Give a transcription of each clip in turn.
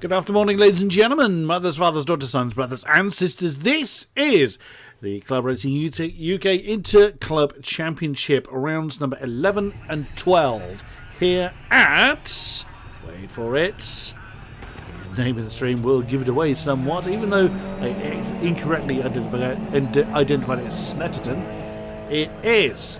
Good afternoon, ladies and gentlemen, mothers, fathers, daughters, sons, brothers and sisters. This is the ClubRacing UK Inter-Club Championship, rounds number 11 and 12, here at, wait for it, the name of the stream will give it away somewhat, even though it's incorrectly identified as Snetterton. It is,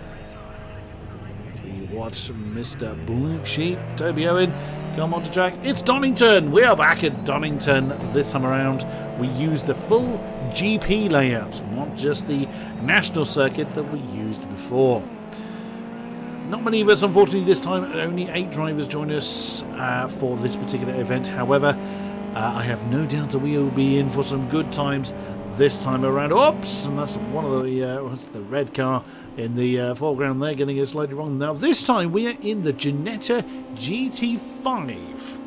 we watch Mr. Black Sheep, Toby Owen, come on to track. It's Donington. We are back at Donington this time around. We use the full GP layout, not just the national circuit that we used before. Not many of us, unfortunately, this time. Only 8 drivers join us for this particular event. However, I have no doubt that we will be in for some good times this time around. Oops! And that's one of the red car in the foreground there, getting it slightly wrong. Now, this time we are in the Ginetta GT5.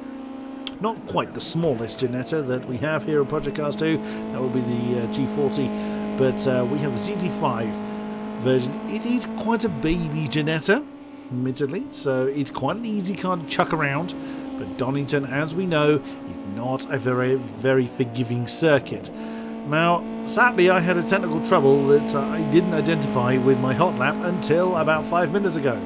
Not quite the smallest Ginetta that we have here at Project CARS 2. That will be the G40. But we have the GT5 version. It is quite a baby Ginetta, admittedly. So it's quite an easy car to chuck around. But Donington, as we know, is not a very, very forgiving circuit. Now, sadly, I had a technical trouble that I didn't identify with my hot lap until about 5 minutes ago.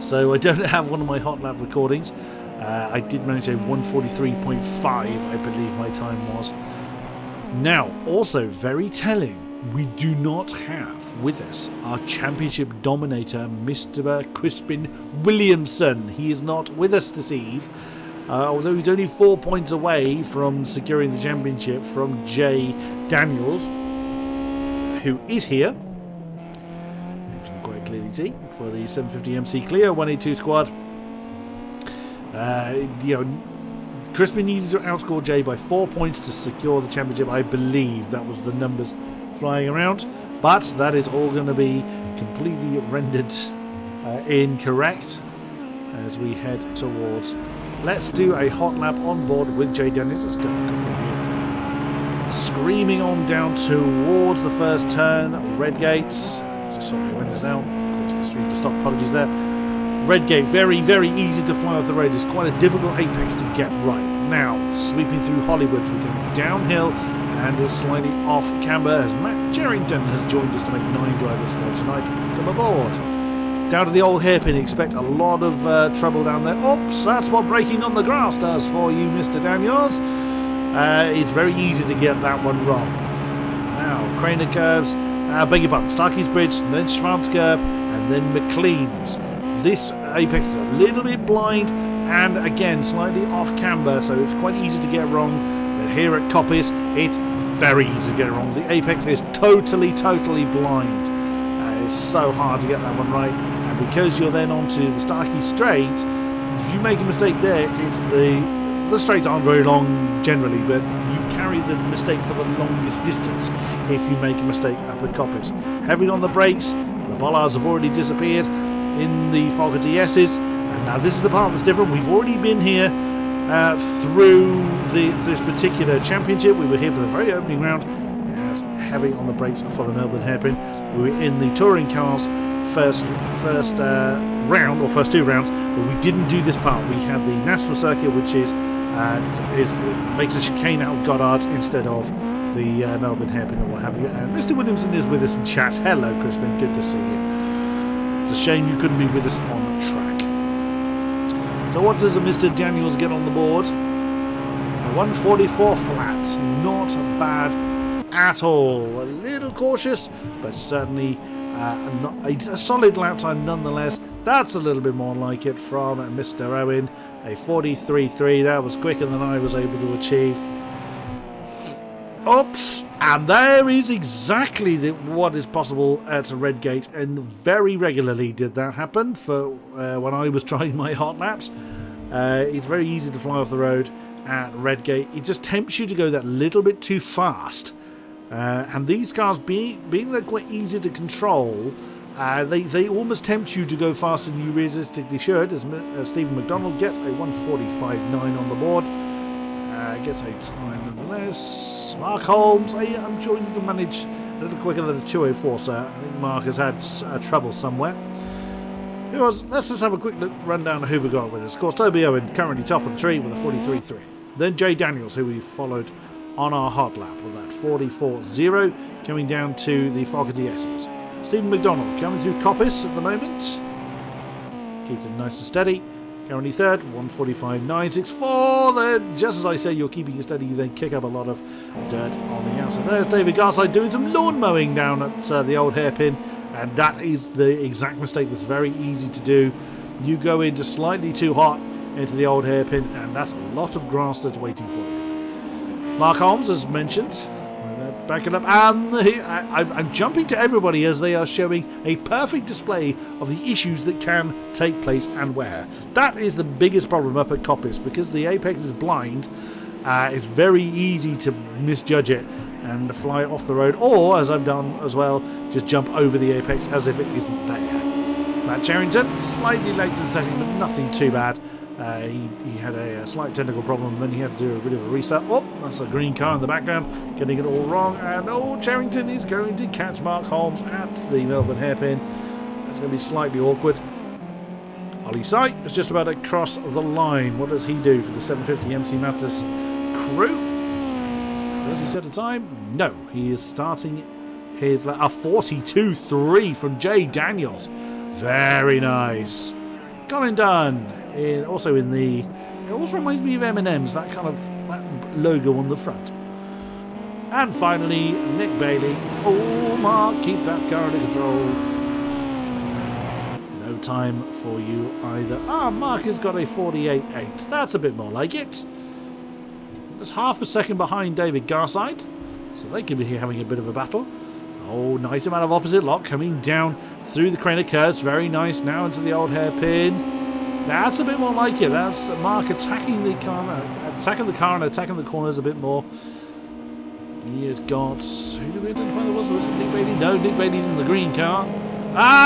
So I don't have one of my hot lap recordings. I did manage a 1:43.5, I believe my time was. Now, also very telling, we do not have with us our championship dominator, Mr. Crispin Williamson. He is not with us this eve. Although he's only 4 points away from securing the championship from Jay Daniels, who is here. You can quite clearly see for the 750 MC Clear 182 squad. Crispin needed to outscore Jay by 4 points to secure the championship. I believe that was the numbers flying around, but that is all going to be completely rendered incorrect as we head towards. Let's do a hot lap on board with Jay Daniels. Let's go screaming on down towards the first turn. Redgate. Just sort my windows out. Of course, the stream to stop. Apologies there. Redgate, very, very easy to fly off the road. It's quite a difficult apex to get right. Now, sweeping through Hollywood, we go downhill and it's slightly off camber as Matt Jerrington has joined us to make 9 drivers for tonight. Come aboard. Down to the old hairpin, expect a lot of trouble down there. Oops, that's what braking on the grass does for you, Mr. Daniels. It's very easy to get that one wrong. Now, Craner curves, beg your pardon, Starkey's Bridge, then Schwarz curve, and then McLean's. This apex is a little bit blind, and again, slightly off camber, so it's quite easy to get wrong. But here at Coppice, it's very easy to get it wrong. The apex is totally blind. It's so hard to get that one right. Because you're then onto the Starkey Straight, if you make a mistake there, it's the straights aren't very long generally, but you carry the mistake for the longest distance if you make a mistake up at Coppice. Heavy on the brakes, the bollards have already disappeared in the Fokker TS's, and now this is the part that's different. We've already been here through this particular championship. We were here for the very opening round, as heavy on the brakes for the Melbourne Hairpin. We were in the touring cars first round, or first 2 rounds, but we didn't do this part. We had the national circuit, which makes a chicane out of Goddard's instead of the Melbourne Hairpin or what have you. And Mr. Williamson is with us in chat. Hello, Crispin, good to see you. It's a shame you couldn't be with us on track. So what does a Mr. Daniels get on the board? A 144 flat, not bad at all. A little cautious, but certainly a solid lap time nonetheless. That's a little bit more like it from Mr. Owen. A 43.3. That was quicker than I was able to achieve. Oops. And there is exactly what is possible at Redgate, and very regularly did that happen for when I was trying my hot laps. It's very easy to fly off the road at Redgate. It just tempts you to go that little bit too fast. And these cars, being they're quite easy to control, they almost tempt you to go faster than you realistically should, as Stephen McDonald gets a 1:45.9 on the board. Gets a time nonetheless. Mark Holmes, I'm sure you can manage a little quicker than a 2:04, sir. I think Mark has had trouble somewhere. Let's just have a quick look, run down who we got with us. Of course, Toby Owen currently top of the tree with a 43.3. Then Jay Daniels, who we followed on our hot lap with that 44.0, coming down to the Fogarty S's. Stephen McDonald coming through Coppice at the moment. Keeps it nice and steady. Currently third, 1:45.964. Then, just as I say, you're keeping it steady, you then kick up a lot of dirt on the outside. There's David Garside doing some lawn mowing down at the old hairpin, and that is the exact mistake that's very easy to do. You go into slightly too hot into the old hairpin, and that's a lot of grass that's waiting for you. Mark Holmes, as mentioned, back it up, and I'm jumping to everybody as they are showing a perfect display of the issues that can take place and where. That is the biggest problem up at Coppice, because the apex is blind. It's very easy to misjudge it and fly off the road, or, as I've done as well, just jump over the apex as if it isn't there. Matt Charrington, slightly late to the session, but nothing too bad. He had a slight technical problem and he had to do a bit of a reset. Oh, that's a green car in the background, getting it all wrong. And Charrington is going to catch Mark Holmes at the Melbourne hairpin. That's going to be slightly awkward. Ollie Sight is just about to cross the line. What does he do for the 750 MC Masters crew? Does he set a time? No, he is starting his 42.3 from Jay Daniels. Very nice. Colin Dunn. It also reminds me of M&M's, that kind of logo on the front. And finally, Nick Bailey. Oh, Mark, keep that car under control. No time for you either. Mark has got a 48.8. That's a bit more like it. That's half a second behind David Garside, so they could be having a bit of a battle. Oh, nice amount of opposite lock coming down through the crane of curves. Very nice now into the old hairpin. That's a bit more like it. That's Mark attacking the car and attacking the corners a bit more. He has got... Who did we identify that was? Was it Nick Bailey? No, Nick Bailey's in the green car.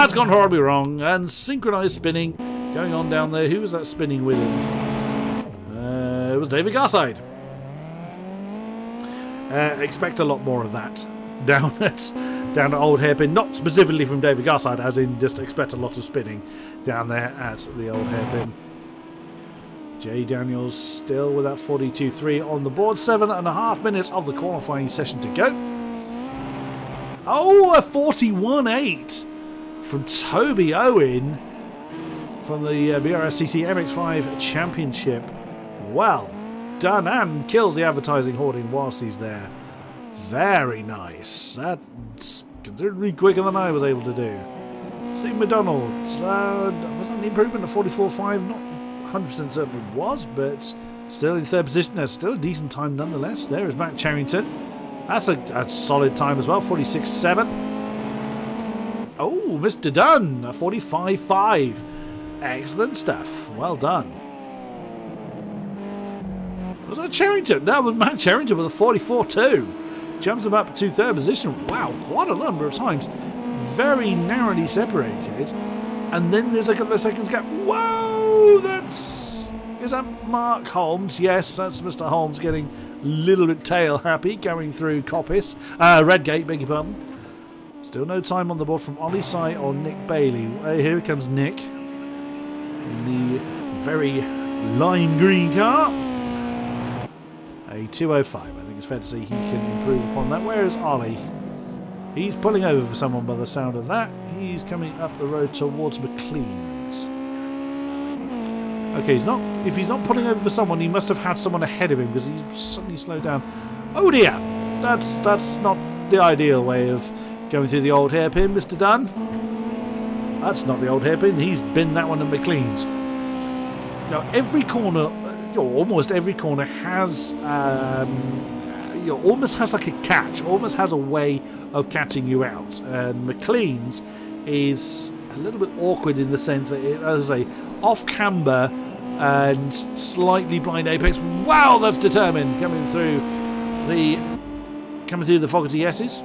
It's gone horribly wrong. And synchronised spinning going on down there. Who was that spinning with him? It was David Garside. Expect a lot more of that down at Old Hairpin. Not specifically from David Garside, as in just expect a lot of spinning down there at the Old Hairpin. Jay Daniels still with that 42.3 on the board. 7.5 minutes of the qualifying session to go. Oh, a 41.8 from Toby Owen from the BRSCC MX5 Championship. Well done, and kills the advertising hoarding whilst he's there. Very nice. That's considerably quicker than I was able to do. Steve McDonald, was that an improvement of 44.5? Not 100% certain it was, but still in third position. That's still a decent time nonetheless. There is Matt Charrington. That's a solid time as well, 46.7. Oh, Mr. Dunn, a 45.5. Excellent stuff. Well done. Was that Charrington? That was Matt Charrington with a 44.2. Jumps him up to third position. Wow, quite a number of times. Very narrowly separated. And then there's a couple of seconds gap. Whoa, is that Mark Holmes? Yes, that's Mr. Holmes getting a little bit tail happy going through Coppice. Redgate, beg your pardon. Still no time on the board from Ollie Sy or Nick Bailey. Here comes Nick in the very lime green car. A 2.05. I think it's fair to say he can improve upon that. Where is Ollie? He's pulling over for someone by the sound of that. He's coming up the road towards McLean's. Okay, if he's not pulling over for someone, he must have had someone ahead of him because he's suddenly slowed down. Oh dear! That's not the ideal way of going through the old hairpin, Mr. Dunn. That's not the old hairpin. He's binned that one at McLean's. Now, every corner, almost every corner has... almost has like a catch, almost has a way of catching you out. And McLean's is a little bit awkward in the sense that it has a off camber and slightly blind apex. Wow, that's determined coming through the Fogarty S's.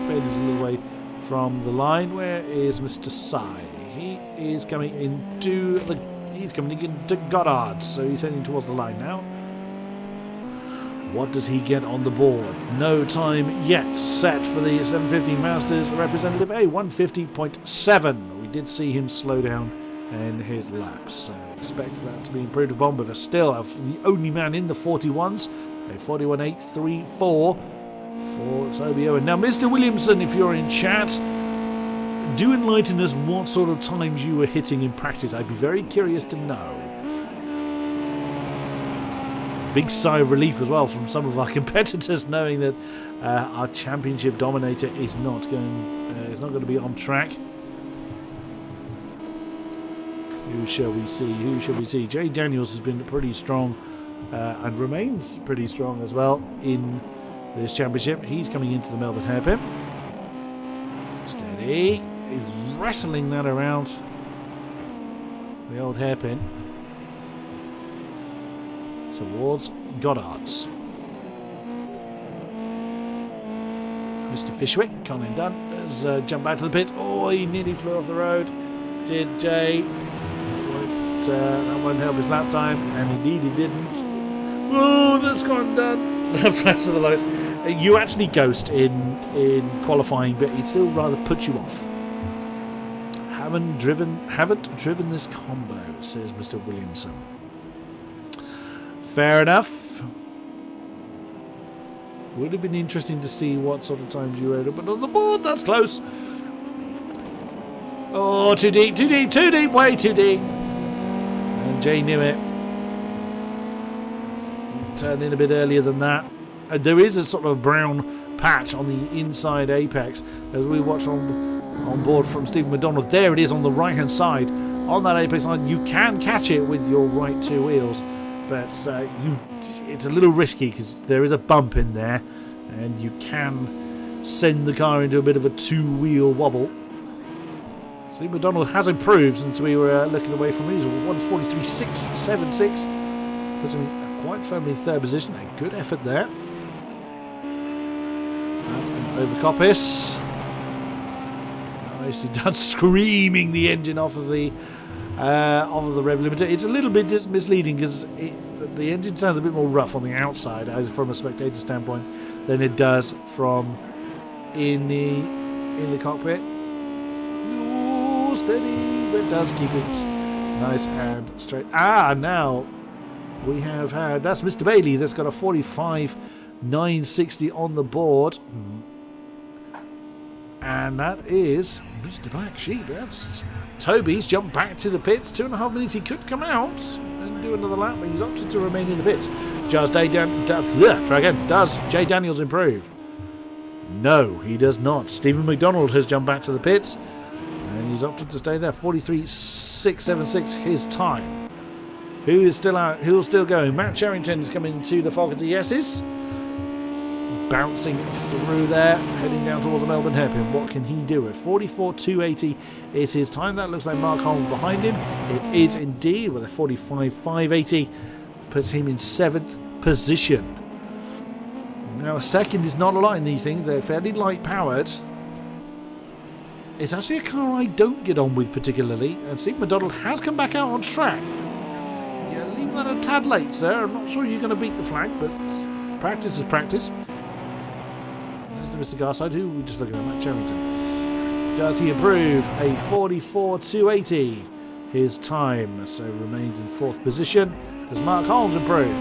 Bailey's a little way from the line. Where is Mr. Sy? He is coming into Goddard's, so he's heading towards the line now. What does he get on the board? No time yet set for the 750 Masters representative. A 150.7. We did see him slow down in his laps. So expect that to be improved upon, but still the only man in the 41s, a 41.834 for Toby Owen. Now, Mr. Williamson, if you're in chat, do enlighten us what sort of times you were hitting in practice. I'd be very curious to know. Big sigh of relief as well from some of our competitors, knowing that our championship dominator is not going to be on track. Who shall we see? Who shall we see? Jay Daniels has been pretty strong and remains pretty strong as well in this championship. He's coming into the Melbourne hairpin. Steady. He's wrestling that around the old hairpin towards Goddard's. Mr. Fishwick, Colin Dunn has jumped back to the pits. Oh, he nearly flew off the road. Did Jay. That won't help his lap time, and indeed he didn't. Oh, that's gone done. Flash of the lights. You actually ghost in qualifying, but it still rather puts you off. Haven't driven this combo, says Mr. Williamson. Fair enough. Would have been interesting to see what sort of times you rode, but on the board, that's close. Oh, too deep, way too deep. And Jay knew it. Turned in a bit earlier than that. And there is a sort of brown patch on the inside apex, as we watch on board from Stephen McDonald. There it is on the right hand side on that apex line. You can catch it with your right two wheels, but it's a little risky because there is a bump in there, and you can send the car into a bit of a two-wheel wobble. Steve McDonald has improved since we were looking away from these. 143.676, puts him quite firmly in third position. A good effort there. Up and over Coppice. Nicely done, screaming the engine off of the rev limiter. It's a little bit misleading because the engine sounds a bit more rough on the outside, as from a spectator standpoint, than it does from in the cockpit. Oh, steady, but it does keep it nice and straight. Now we have had, that's Mr. Bailey, that's got a 45.960 on the board. And that is Mr. Black Sheep. That's Toby's jumped back to the pits. 2.5 minutes. He could come out and do another lap, but he's opted to remain in the pits. Does Jay Daniels improve? No, he does not. Stephen McDonald has jumped back to the pits, and he's opted to stay there. 43.676 his time. Who is still out? Who's still going? Matt Charrington's coming to the Falcons Yeses. Bouncing through there, heading down towards the Melbourne hairpin. What can he do? At 44.280 is his time. That looks like Mark Holmes behind him. It is indeed, with a 45.580, puts him in 7th position. Now, a second is not a lot in these things. They're fairly light powered. It's actually a car I don't get on with particularly, and Steve McDonald has come back out on track. Yeah, leave that a tad late, sir. I'm not sure you're going to beat the flag, but practice is practice. Mr. Garside, who we're just looking at, Matt Charrington. Does he improve? A 44.280 his time, so remains in 4th position. Does Mark Holmes improve?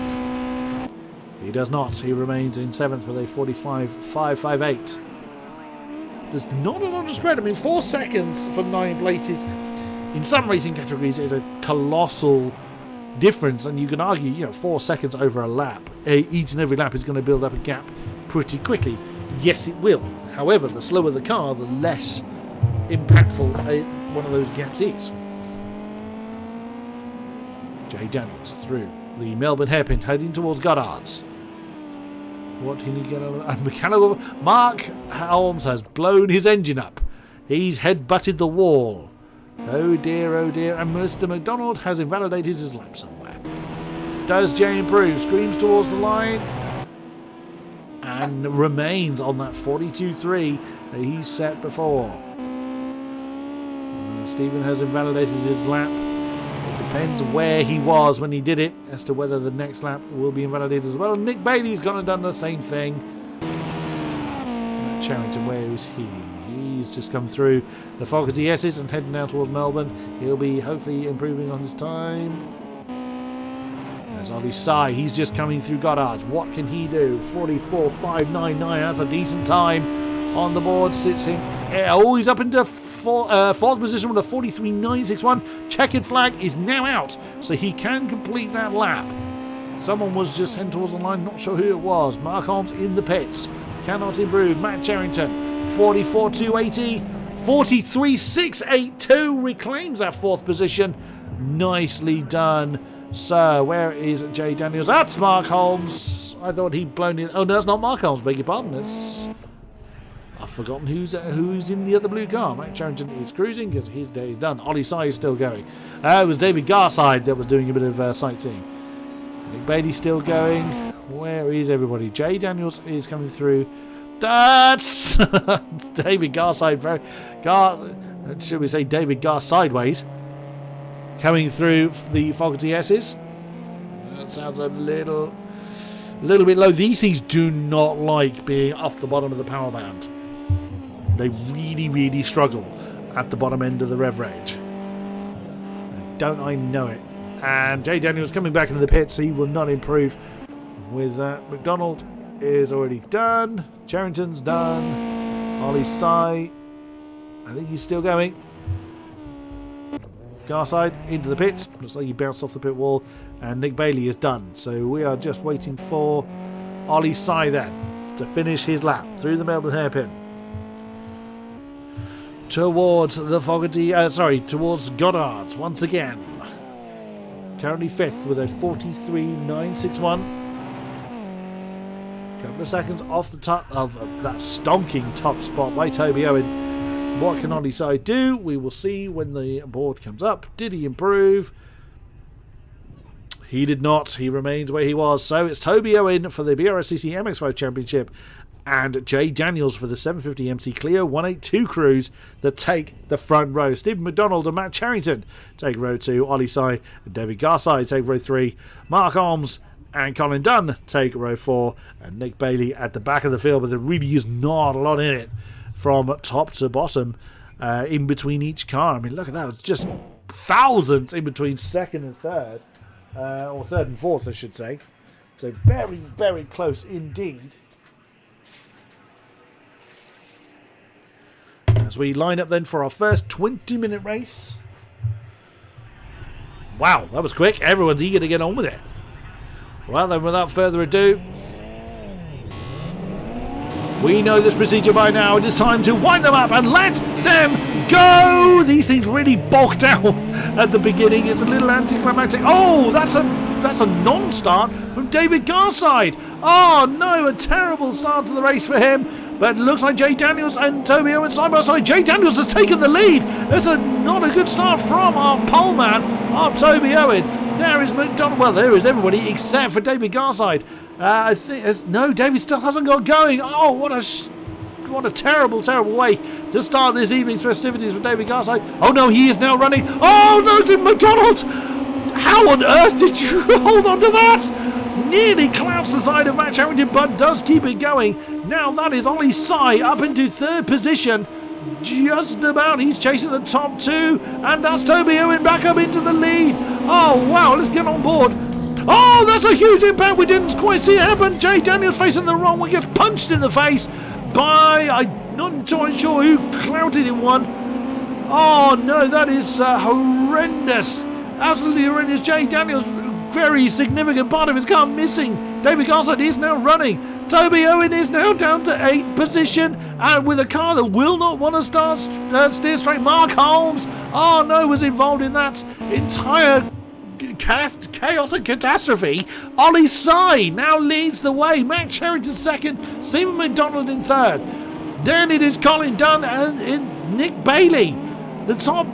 He does not. He remains in 7th with a 45.558. There's not a lot of spread. I mean, 4 seconds for 9 places in some racing categories is a colossal difference, and you can argue, 4 seconds over a lap, each and every lap is going to build up a gap pretty quickly. Yes, it will. However, the slower the car, the less impactful one of those gaps is. Jay Daniels through the Melbourne hairpin, heading towards Goddard's. What can he get out of mechanical? Mark Holmes has blown his engine up. He's head-butted the wall. Oh dear, oh dear. And Mr. McDonald has invalidated his lap somewhere. Does Jay improve? Screams towards the line. And remains on that 42.3 that he set before. Stephen has invalidated his lap. It depends where he was when he did it as to whether the next lap will be invalidated as well. And Nick Bailey's gone and done the same thing. Matt Charrington, where is he? He's just come through the Fogarty S's and heading down towards Melbourne. He'll be hopefully improving on his time. There's Ollie Sai. He's just coming through Goddard's. What can he do? 44.599. That's a decent time on the board. Sits him. Oh, he's up into fourth position with a 43.961. Checkered flag is now out, so he can complete that lap. Someone was just heading towards the line. Not sure who it was. Mark Holmes in the pits. Cannot improve. Matt Charrington. 44.280. 43.682. Reclaims that fourth position. Nicely done. So, where is Jay Daniels? That's Mark Holmes. I thought he'd blown it. Oh, no, it's not Mark Holmes. Beg your pardon. I've forgotten who's in the other blue car. Matt Charrington is cruising because his day is done. Ollie Sai is still going. It was David Garside that was doing a bit of sightseeing. Nick Bailey still going. Where is everybody? Jay Daniels is coming through. That's David Garside. Should we say David Gar sideways? Coming through the Fogarty S's. That sounds a little bit low. These things do not like being off the bottom of the power band. They really, really struggle at the bottom end of the rev range. And don't I know it? And Jay Daniels coming back into the pits. He will not improve with that. McDonald is already done. Charrington's done. Ollie Sai, I think he's still going. Garside into the pits. Looks like he bounced off the pit wall. And Nick Bailey is done. So we are just waiting for Ollie Sai then to finish his lap through the Melbourne hairpin. Towards the Fogarty, towards Goddard's once again. Currently fifth with a 43.961. Couple of seconds off the top of that stonking top spot by Toby Owen. What can Ollie Sai do? We will see when the board comes up. Did he improve? He did not. He remains where he was. So it's Toby Owen for the BRSCC MX5 Championship and Jay Daniels for the 750 MC Clio 182 crews that take the front row. Stephen McDonald and Matt Charrington take row 2. Ollie Sai and David Garside take row 3. Mark Holmes and Colin Dunn take row 4. And Nick Bailey at the back of the field, but there really is not a lot in it from top to bottom in between each car. I mean, look at that. It's just thousands in between second and third. Or third and fourth, I should say. So very, very close indeed. As we line up then for our first 20-minute race. Wow, that was quick. Everyone's eager to get on with it. Well then, without further ado, we know this procedure by now. It is time to wind them up and let them go. These things really bog down at the beginning. It's a little anticlimactic. Oh, that's a non-start from David Garside. Oh no, a terrible start to the race for him. But it looks like Jay Daniels and Toby Owen side by side. Jay Daniels has taken the lead. It's not a good start from our pole man, our Toby Owen. There is McDonald. Well, there is everybody except for David Garside. I think no, David still hasn't got going. Oh, what a terrible, terrible way to start this evening's festivities for David Garside. Oh no, he is now running. Oh no, McDonald! How on earth did you hold on to that? Nearly clouts the side of Matt Charrington, but does keep it going. Now that is Ollie Sai up into third position. Just about. He's chasing the top two. And that's Toby Owen back up into the lead. Oh, wow. Let's get on board. Oh, that's a huge impact. We didn't quite see it happen. Jay Daniels facing the wrong one. Gets punched in the face by... I'm not entirely sure who clouted him one. Oh, no. That is horrendous. Absolutely horrendous. Jay Daniels... very significant part of his car missing. David Garside is now running. Toby Owen is now down to 8th position and with a car that will not want to steer straight. Mark Holmes, oh no, was involved in that entire chaos and catastrophe. Ollie Sai now leads the way. Matt Charrington second. Stephen McDonald in third. Then it is Colin Dunn and Nick Bailey. The top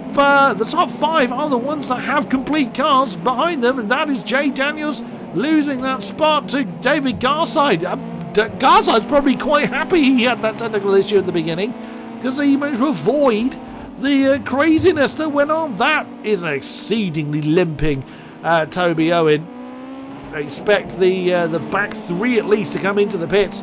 five are the ones that have complete cars behind them, and that is Jay Daniels losing that spot to David Garside. Garside's probably quite happy he had that technical issue at the beginning because he managed to avoid the craziness that went on. That is an exceedingly limping Toby Owen. I expect the back three at least to come into the pits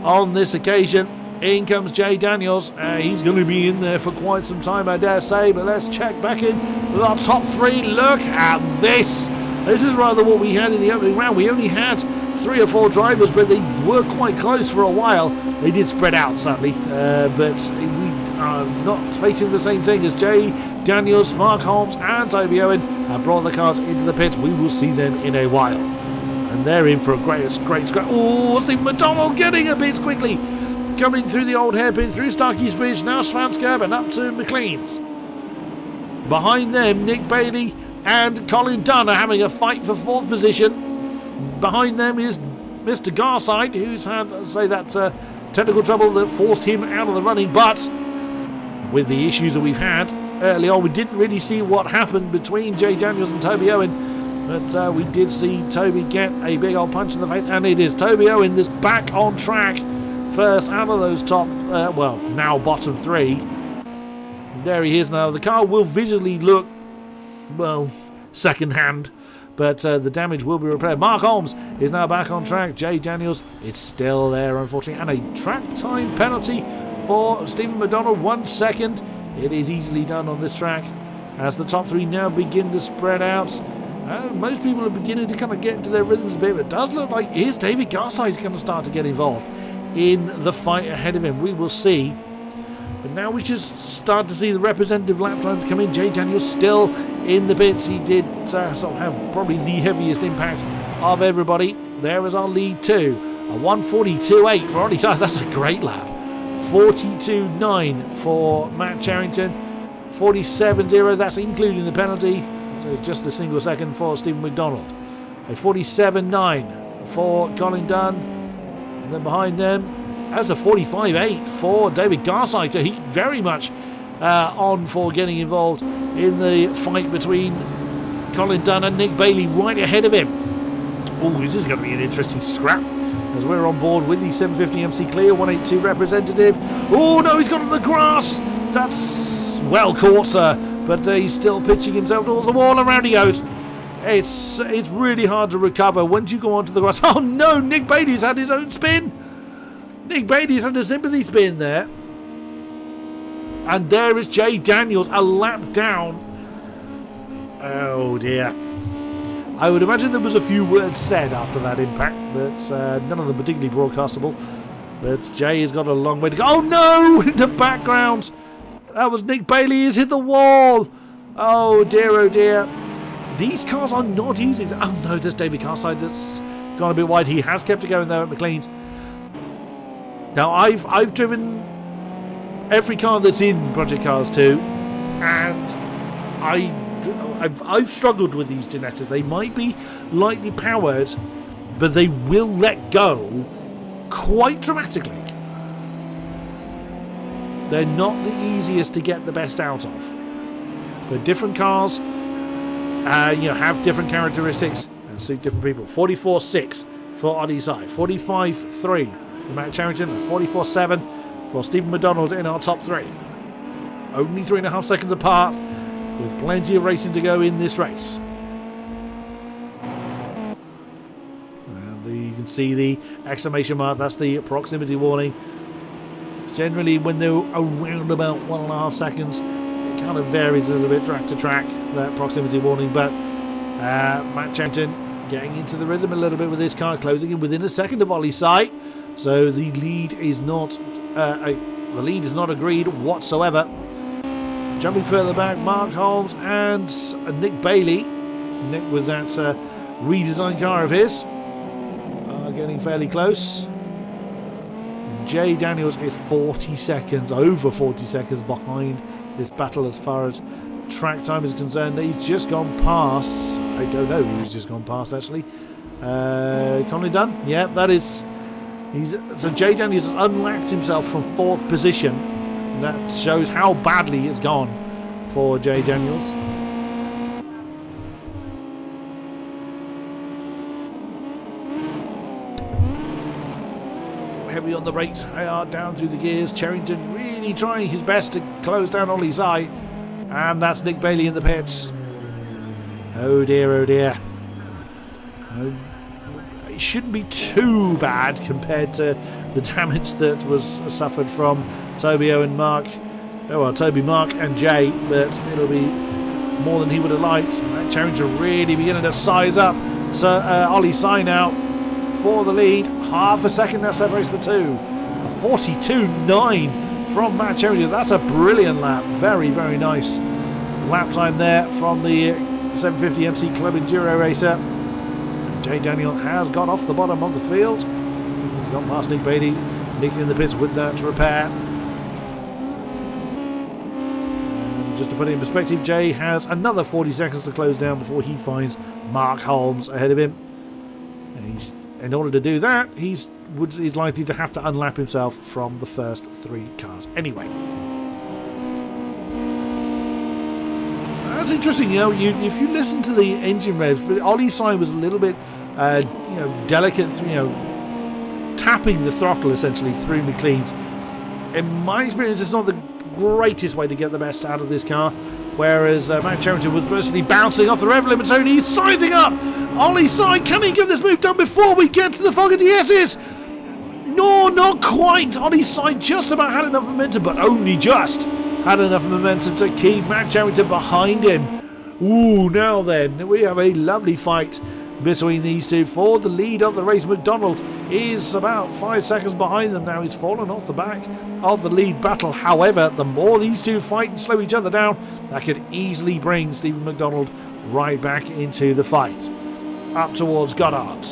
on this occasion. In comes Jay Daniels. He's going to be in there for quite some time, I dare say. But let's check back in with our top three. Look at this. This is rather what we had in the opening round. We only had 3 or 4 drivers, but they were quite close for a while. They did spread out, sadly. But we are not facing the same thing as Jay Daniels, Mark Holmes and Toby Owen have brought the cars into the pits. We will see them in a while. And they're in for a great scrap. Oh, Steve McDonald getting a bit quickly. Coming through the old hairpin, through Starkey's Bridge, now Svanskerb and up to McLean's. Behind them, Nick Bailey and Colin Dunn are having a fight for 4th position. Behind them is Mr. Garside, who's had, say, that technical trouble that forced him out of the running. But with the issues that we've had early on, we didn't really see what happened between Jay Daniels and Toby Owen. But we did see Toby get a big old punch in the face. And it is Toby Owen that's back on track. First out of those top, well, now bottom 3. There he is now. The car will visually look, well, second-hand, but the damage will be repaired. Mark Holmes is now back on track. Jay Daniels is still there, unfortunately. And a track time penalty for Stephen McDonald, 1 second. It is easily done on this track as the top 3 now begin to spread out. Most people are beginning to kind of get into their rhythms a bit, but it does look like here's David Garside is going to start to get involved in the fight ahead of him. We will see. But now we just start to see the representative lap times come in. Jay Daniels still in the pits. He did sort of have probably the heaviest impact of everybody. There is our lead 2. A 1:42.8 for Ollie Tyler. That's a great lap. 42.9 for Matt Charrington. 47.0. That's including the penalty. So it's just the single second for Stephen McDonald. A 47.9 for Colin Dunn. And then behind them, that's a 45.8 for David Garside. So he very much on for getting involved in the fight between Colin Dunn and Nick Bailey right ahead of him. Oh, this is going to be an interesting scrap as we're on board with the 750 MC Clear 182 representative. Oh no, he's got on the grass. That's well caught, sir. But he's still pitching himself towards the wall. Around he goes. It's really hard to recover once you go onto the grass. Oh no, Nick Bailey's had his own spin. Nick Bailey's had a sympathy spin there. And there is Jay Daniels, a lap down. Oh dear. I would imagine there was a few words said after that impact, but none of them particularly broadcastable. But Jay has got a long way to go. Oh no, in the background. That was Nick Bailey. He's hit the wall. Oh dear, oh dear. These cars are not easy. Oh no, there's David Garside that's gone a bit wide. He has kept it going there at McLean's. Now I've driven every car that's in Project Cars 2, and I've struggled with these Genettas. They might be lightly powered, but they will let go quite dramatically. They're not the easiest to get the best out of. But different cars have different characteristics and suit different people. 44.6 for Oddie Side, 45.3 for Matt Charrington, and 44.7 for Stephen McDonald in our top 3. Only 3.5 seconds apart, with plenty of racing to go in this race. And you can see the exclamation mark, that's the proximity warning. It's generally when they're around about 1.5 seconds. It kind of varies a little bit track to track, that proximity warning, but Matt Charrington getting into the rhythm a little bit with this car, closing in within a second of Ollie's sight. So the lead is not agreed whatsoever. Jumping further back, Mark Holmes and Nick Bailey. Nick with that redesigned car of his are getting fairly close. And Jay Daniels is 40 seconds, over 40 seconds behind this battle as far as track time is concerned. He's just gone past, I don't know who's just gone past actually. Conley Dunn? Yeah, that is. So Jay Daniels has unlapped himself from 4th position. That shows how badly it's gone for Jay Daniels. Heavy on the brakes, hard down through the gears. Charrington really trying his best to close down Ollie's eye. And that's Nick Bailey in the pits. Oh dear, oh dear. it shouldn't be too bad compared to the damage that was suffered from Toby, Owen, Mark. Oh, well, Toby, Mark and Jay, but it'll be more than he would have liked. Matt Charrington really beginning to size up to Ollie Sy now for the lead. Half a second that separates the two. A 42.9 from Matt Charrington. That's a brilliant lap. Very, very nice lap time there from the 750 MC Club Enduro racer. Jay Daniel has got off the bottom of the field. He's gone past Nick Beatty. Nick in the pits with that repair. Just to put it in perspective, Jay has another 40 seconds to close down before he finds Mark Holmes ahead of him. And in order to do that, he's likely to have to unlap himself from the first 3 cars. Anyway, that's interesting. You know, if you listen to the engine revs, but Ollie Sy was a little bit, delicate. Tapping the throttle essentially through McLean's. In my experience, it's not the greatest way to get the best out of this car, whereas Matt Charrington was virtually bouncing off the rev limit zone. He's sizing up. Ollie Sy, can he get this move done before we get to the Fogarty S's? No, not quite. Ollie Sy just about had enough momentum, but only just had enough momentum to keep Matt Charrington behind him. Ooh, now then, we have a lovely fight between these two for the lead of the race. McDonald is about 5 seconds behind them now. He's fallen off the back of the lead battle. However, the more these two fight and slow each other down, that could easily bring Stephen McDonald right back into the fight. Up towards Goddard.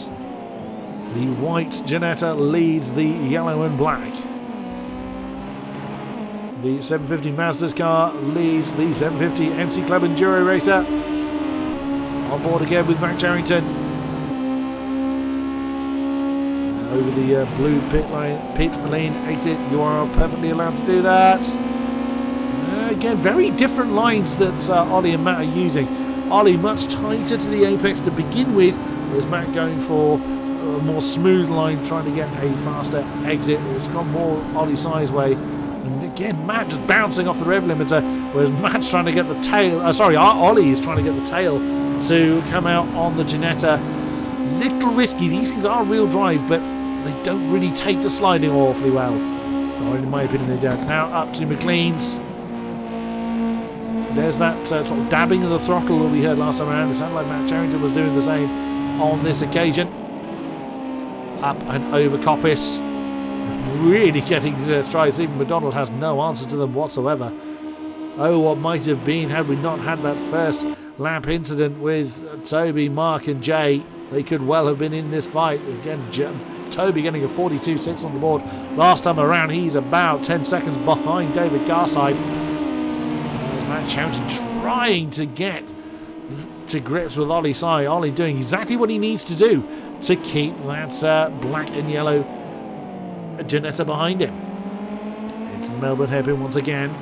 The white Ginetta leads the yellow and black. The 750 Mazda's car leads the 750 MC Club Enduro racer. On board again with Matt Charrington. Over the blue pit lane exit. You are perfectly allowed to do that. Again, very different lines that Ollie and Matt are using. Ollie much tighter to the apex to begin with, whereas Matt going for a more smooth line, trying to get a faster exit. It's got more Ollie Sy's way. And again, Matt just bouncing off the rev limiter, whereas Matt's trying to get the tail. Ollie is trying to get the tail to come out on the Ginetta. Little risky. These things are real drive, but they don't really take to sliding awfully well. Or in my opinion, they don't. Now up to McLean's. There's that sort of dabbing of the throttle that we heard last time around. It sounded like Matt Charrington was doing the same on this occasion. Up and over Coppice. Really getting to stride. Stephen McDonald has no answer to them whatsoever. Oh, what might have been had we not had that first lap incident with Toby, Mark and Jay. They could well have been in this fight. Again, Toby getting a 42.6 on the board. Last time around, he's about 10 seconds behind David Garside. There's Matt Charrington trying to get to grips with Ollie Sy. Ollie doing exactly what he needs to do to keep that black and yellow Ginetta behind him. Into the Melbourne hairpin once again.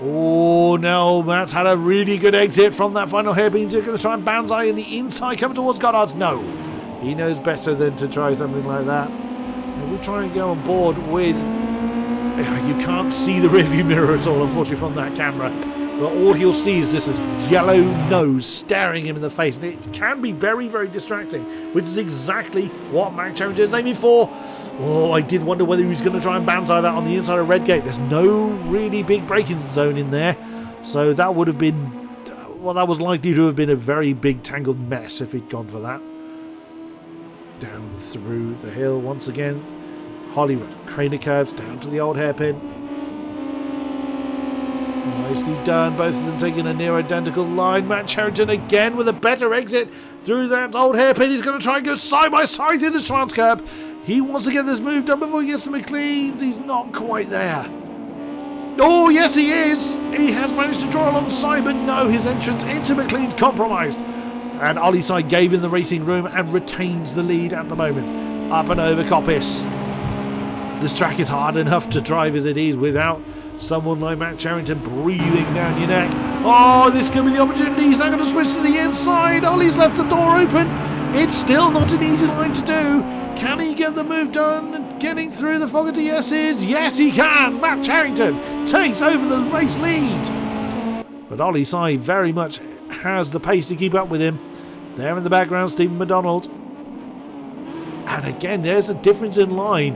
Oh no, Matt's had a really good exit from that final hairpin. He's going to try and banzai in the inside, coming towards Goddard's. No, he knows better than to try something like that. And we'll try and go on board with... You can't see the rearview mirror at all, unfortunately, from that camera. But all you'll see is just this yellow nose staring him in the face. And it can be very, very distracting, which is exactly what Matt Charrington is aiming for. Oh, I did wonder whether he was going to try and banzai that on the inside of Redgate. There's no really big braking zone in there. So that would have been... Well, that was likely to have been a very big tangled mess if he'd gone for that. Down through the hill once again. Hollywood. Craner curves down to the old hairpin. Nicely done, both of them taking a near identical line. Matt Charrington again with a better exit through that old hairpin. He's going to try and go side by side through the Schwanz curb. He wants to get this move done before he gets to McLean's. He's not quite there. Oh, yes, he is. He has managed to draw alongside, but no, his entrance into McLean's compromised. And Ollie Sy gave him the racing room and retains the lead at the moment. Up and over Coppice. This track is hard enough to drive as it is without someone like Matt Charrington breathing down your neck. Oh, this could be the opportunity. He's now going to switch to the inside. Ollie's left the door open. It's still not an easy line to do. Can he get the move done and getting through the Fogarty S's? Yes, he can. Matt Charrington takes over the race lead. But Ollie Sy very much has the pace to keep up with him. There in the background, Stephen McDonald And again, there's a difference in line.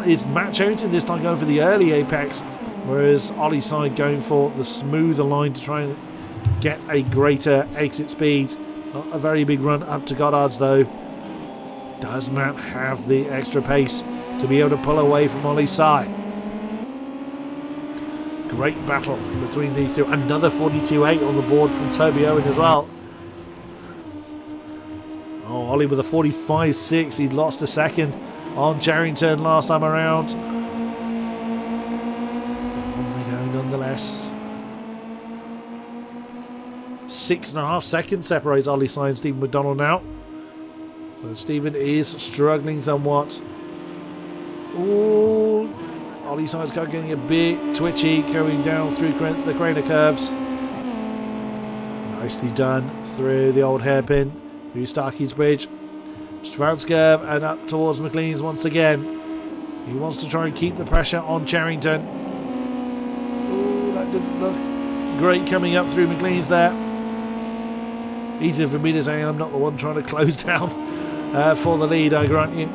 It's Matt Charrington this time going for the early apex, whereas Ollie Side going for the smoother line to try and get a greater exit speed. Not a very big run up to Goddard's though. Does Matt have the extra pace to be able to pull away from Ollie Side? Great battle between these two. Another 42.8 on the board from Toby Owen as well. Oh, Ollie with a 45.6. He'd lost a second on Charrington last time around. On they go nonetheless. 6.5 seconds separates Ollie Side and Stephen McDonald now. So Stephen is struggling somewhat. Ooh, Ollie Side's car getting a bit twitchy going down through the Craner curves. Nicely done through the old hairpin, through Starkey's Bridge. Strauss curve and up towards McLean's once again. He wants to try and keep the pressure on Charrington. Ooh, that didn't look great coming up through McLean's there. Easy for me to say I'm not the one trying to close down for the lead, I grant you.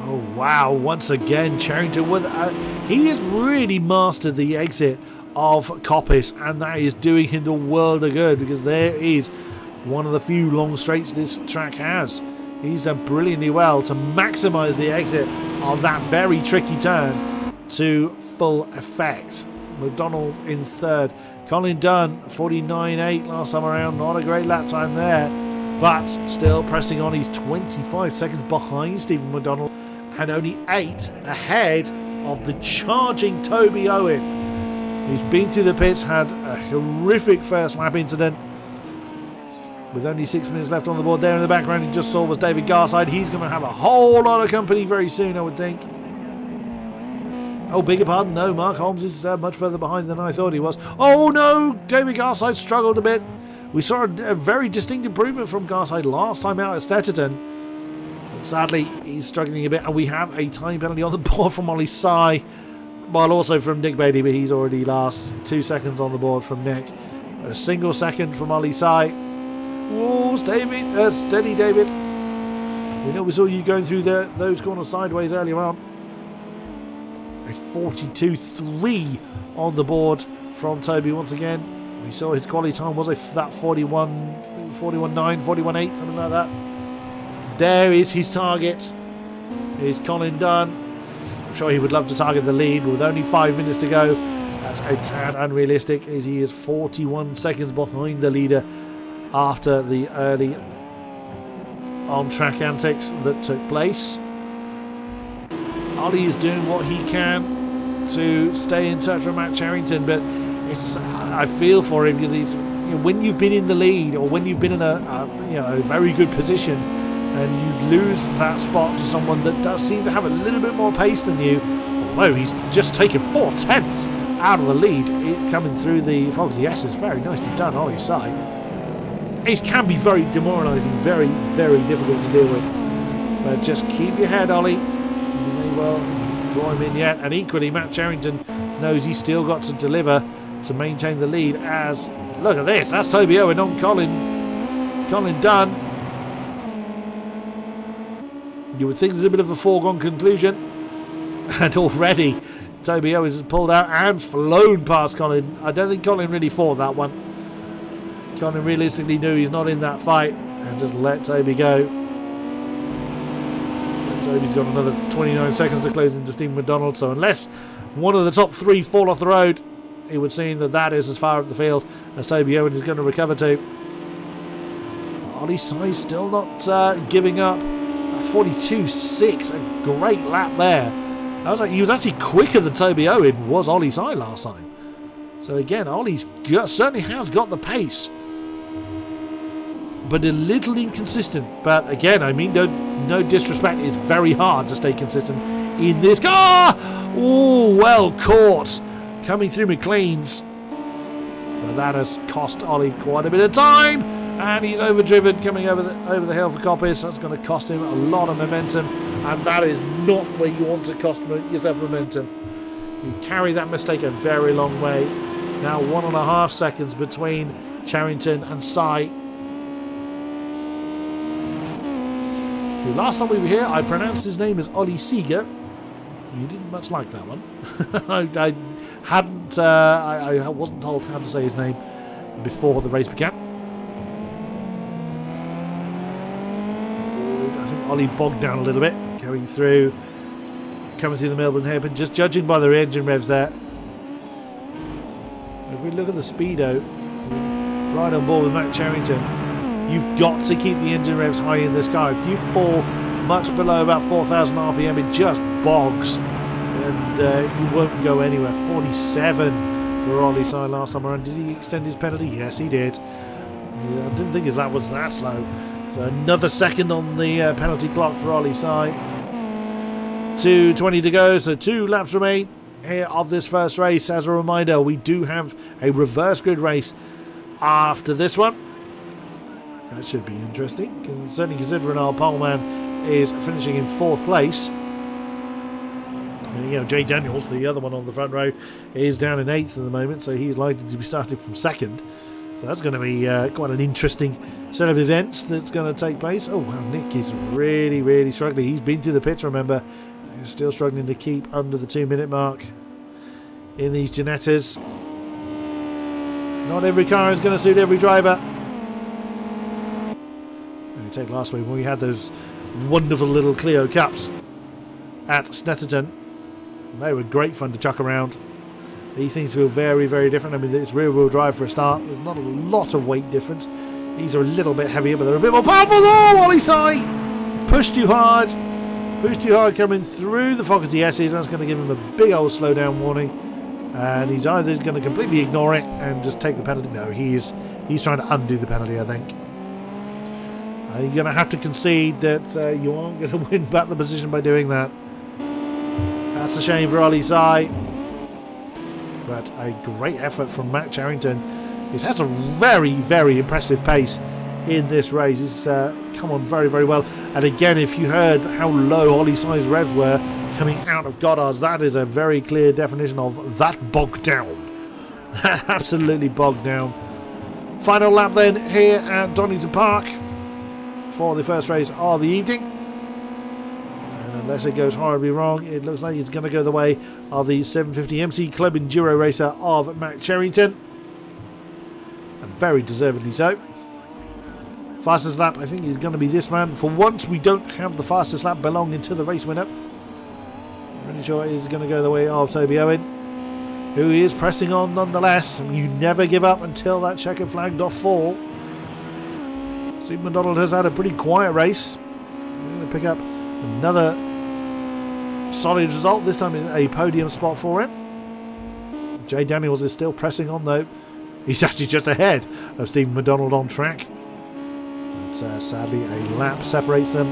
Oh wow, once again Charrington with he has really mastered the exit of Coppice, and that is doing him the world of good, because there is one of the few long straights this track has. He's done brilliantly well to maximise the exit of that very tricky turn to full effect. McDonald in third. Colin Dunn, 49.8 last time around. Not a great lap time there, but still pressing on. He's 25 seconds behind Stephen McDonald and only 8 ahead of the charging Toby Owen, who's been through the pits, had a horrific first lap incident. With only 6 minutes left on the board there in the background, you just saw was David Garside. He's going to have a whole lot of company very soon, I would think. Oh, bigger pardon. No, Mark Holmes is much further behind than I thought he was. Oh, no. David Garside struggled a bit. We saw a very distinct improvement from Garside last time out at Stetterton. But sadly, he's struggling a bit. And we have a time penalty on the board from Ollie Sy. While also from Nick Bailey, but he's already last. 2 seconds on the board from Nick. But a single second from Ollie Sy. Oh, steady, David. We know we saw you going through those corners sideways earlier on. A 42.3 on the board from Toby once again. We saw his quality time was that 41.9, 41.8, something like that. There is his target. Here's Colin Dunn. I'm sure he would love to target the lead with only 5 minutes to go. That's a tad unrealistic, as he is 41 seconds behind the leader after the early on-track antics that took place. Ollie is doing what he can to stay in touch with Matt Charrington, but I feel for him, because he's, when you've been in the lead or when you've been in a very good position and you lose that spot to someone that does seem to have a little bit more pace than you, although he's just taken 4/10 out of the lead coming through the Fox. Yes, it's very nicely done, Ollie's side. It can be very demoralising, very, very difficult to deal with, but just keep your head, Ollie. Well, draw him in yet, and equally Matt Charrington knows he's still got to deliver to maintain the lead. As look at this, that's Toby Owen on Colin Dunn. You would think there's a bit of a foregone conclusion, and already Toby Owen has pulled out and flown past Colin. I don't think Colin really fought that one. Colin realistically knew he's not in that fight and just let Toby go. Toby's got another 29 seconds to close into Stephen McDonald, so unless one of the top 3 fall off the road, it would seem that is as far up the field as Toby Owen is going to recover to. Ollie Sy still not giving up. 42.6, a great lap there. He was actually quicker than Toby Owen was Ollie Sy last time. So again, Ollie certainly has got the pace, but a little inconsistent. But again, I mean, no disrespect, it's very hard to stay consistent in this car. Oh, well caught coming through McLean's, but that has cost Ollie quite a bit of time, and he's overdriven coming over the hill for Coppice. That's going to cost him a lot of momentum, and that is not where you want to cost yourself momentum. You carry that mistake a very long way. Now 1.5 seconds between Charrington and Sy. who last time we were here I pronounced his name as Ollie Seeger. You didn't much like that one. I wasn't told how to say his name before the race began. I think Ollie bogged down a little bit coming through the Melbourne hairpin, just judging by their engine revs there. If we look at the speedo, right on board with Matt Charrington, you've got to keep the engine revs high in this car. If you fall much below about 4,000 RPM, it just bogs and you won't go anywhere. 47 for Ollie Si last time around. Did he extend his penalty? Yes, he did. I didn't think his lap was that slow. So another second on the penalty clock for Ollie Si. 2:20 to go, so 2 laps remain here of this first race. As a reminder, we do have a reverse grid race after this one. That should be interesting, certainly considering our poleman is finishing in 4th place. And, you know, Jay Daniels, the other one on the front row, is down in 8th at the moment, so he's likely to be starting from 2nd. So that's going to be quite an interesting set of events that's going to take place. Oh wow, Nick is really, really struggling. He's been through the pits, remember. He's still struggling to keep under the 2-minute mark in these Ginettas. Not every car is going to suit every driver. And you take last week when we had those wonderful little Clio Cups at Snetterton. They were great fun to chuck around. These things feel very, very different. I mean, it's rear-wheel drive for a start. There's not a lot of weight difference. These are a little bit heavier, but they're a bit more powerful. Oh, Ollie Si! Pushed too hard. Pushed too hard coming through the Fogarty S's. That's going to give him a big old slowdown warning. And he's either going to completely ignore it and just take the penalty. No, he's trying to undo the penalty, I think. You're going to have to concede that you aren't going to win back the position by doing that. That's a shame for Ollie Si. But a great effort from Matt Charrington. He's had a very, very impressive pace in this race. He's come on very, very well. And again, if you heard how low Ollie Si's revs were coming out of Goddard's, that is a very clear definition of that bogged down. Absolutely bogged down. Final lap then here at Donington Park for the first race of the evening. And unless it goes horribly wrong, it looks like it's going to go the way of the 750 MC Club Enduro racer of Matt Charrington. And very deservedly so. Fastest lap, I think, is going to be this man. For once, we don't have the fastest lap belonging to the race winner. I'm pretty sure it is going to go the way of Toby Owen, who is pressing on nonetheless. You never give up until that checkered flag doth fall. Steve McDonald has had a pretty quiet race. He's going to pick up another solid result, this time in a podium spot for him. Jay Daniels is still pressing on though. He's actually just ahead of Stephen McDonald on track. But sadly a lap separates them.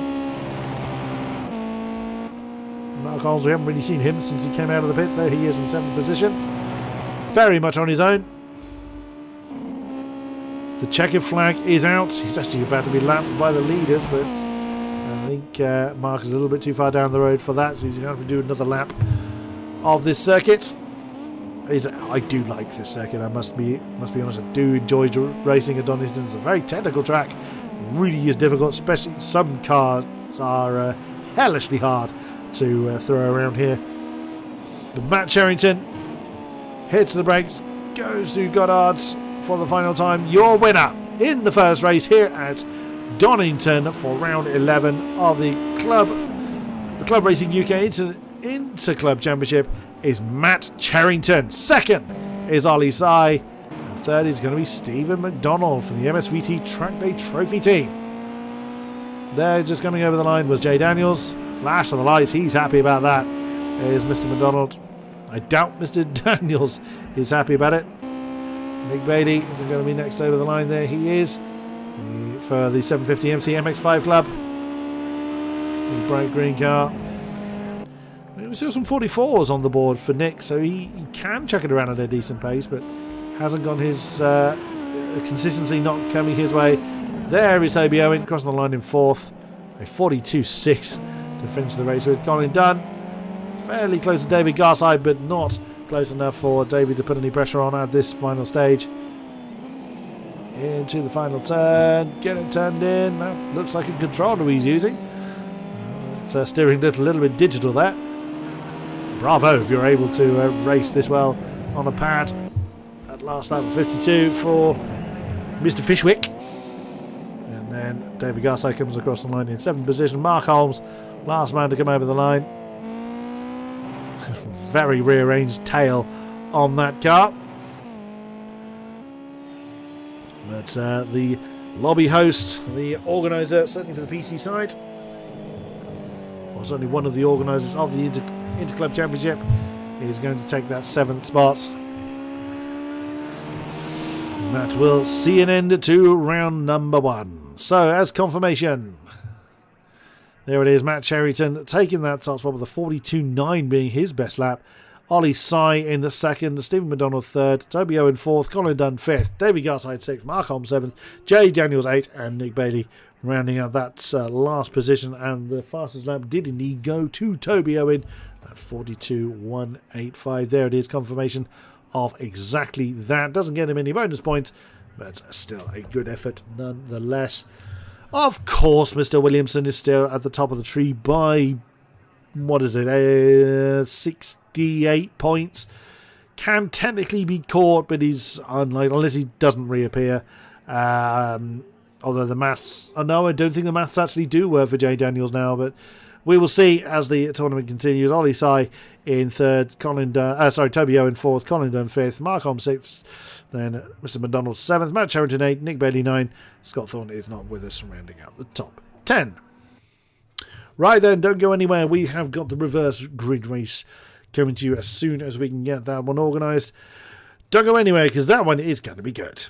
Mark Arles, we haven't really seen him since he came out of the pits. There he is in 7th position. Very much on his own. The checkered flag is out. He's actually about to be lapped by the leaders, but I think Mark is a little bit too far down the road for that, so he's going to have to do another lap of this circuit. I do like this circuit, I must be honest. I do enjoy racing at Donington. It's a very technical track. It really is difficult, especially some cars are hellishly hard to throw around here. But Matt Charrington hits the brakes, goes through Goddard's for the final time. Your winner in the first race here at Donington for round 11 of the ClubRacing UK Inter-Club Championship is Matt Charrington. Second is Ollie Si. And third is going to be Stephen McDonald from the MSVT Track Day Trophy team. There, just coming over the line was Jay Daniels. Flash of the lights, he's happy about that. There's Mr. McDonald. I doubt Mr. Daniels is happy about it. Nick Bailey isn't going to be next over the line there. He is for the 750 MC MX5 Club. The bright green car. We saw some 44s on the board for Nick, so he can chuck it around at a decent pace, but hasn't gone his consistency not coming his way. There is Toby Owen crossing the line in 4th. A 42.6 to finish the race with. Colin Dunn fairly close to David Garside, but not close enough for David to put any pressure on at this final stage. Into the final turn, get it turned in. That looks like a controller he's using. that steering a little bit digital there. Bravo if you're able to race this well on a pad. At last lap of 52 for Mr. Fishwick. And then David Garside comes across the line in 7th position. Mark Holmes, last man to come over the line. Very rearranged tail on that car. But the lobby host, the organiser, certainly for the PC side, or certainly one of the organisers of the Interclub Championship, is going to take that 7th spot. And that will see an end to round number 1. So, as confirmation, there it is, Matt Cherryton taking that top spot with a 42.9 being his best lap. Ollie Sy in the 2nd, Stephen McDonald 3rd, Toby Owen 4th, Colin Dunn 5th, David Garside 6th, Mark Holmes 7th, Jay Daniels 8th, and Nick Bailey rounding out that last position. And the fastest lap did indeed go to Toby Owen at 42.185. There it is, confirmation of exactly that. Doesn't get him any bonus points, but still a good effort nonetheless. Of course, Mr. Williamson is still at the top of the tree by, 68 points. Can technically be caught, but he's unlikely, unless he doesn't reappear. Although the maths, no, I don't think the maths actually do work for Jay Daniels now, but we will see as the tournament continues. Ollie Sy in 3rd, Toby Owen 4th, Colin Dunn 5th, Mark Holmes 6th, then Mr. McDonald 7th, Matt Cherryton 8th, Nick Bailey 9th, Scott Thorne is not with us, rounding out the top 10. Right then, don't go anywhere. We have got the reverse grid race coming to you as soon as we can get that one organised. Don't go anywhere, because that one is going to be good.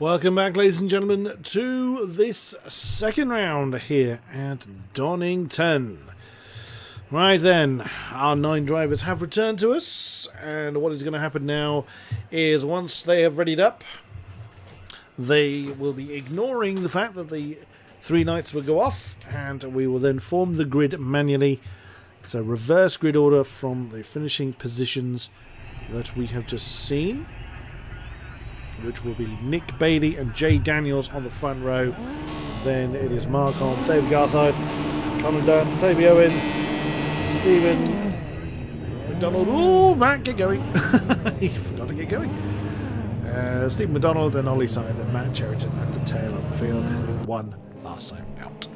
Welcome back, ladies and gentlemen, to this second round here at Donington. Right then, our 9 drivers have returned to us, and what is going to happen now is once they have readied up, they will be ignoring the fact that the 3 knights will go off, and we will then form the grid manually. So reverse grid order from the finishing positions that we have just seen, which will be Nick Bailey and Jay Daniels on the front row. Then it is Mark Holmes, David Garside, Colin Dunn, Toby Owen, Stephen McDonald. Oh, Matt, get going. He forgot to get going. Stephen McDonald, then Ollie Side, then Matt Cheriton at the tail of the field with 1 last time out.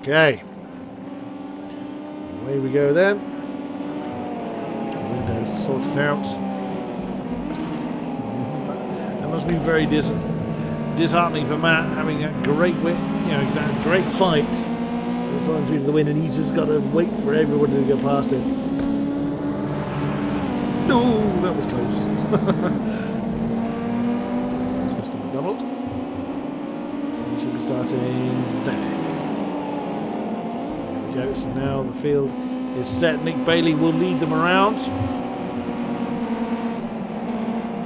Okay. Away we go then. Windows sorted out. That must be very disheartening for Matt, having a great that great fight. It's on through to the win, and he's just got to wait for everyone to go past him. No, that was close. That's Mr. McDonald. He should be starting there. There we go. So now the field is set. Nick Bailey will lead them around.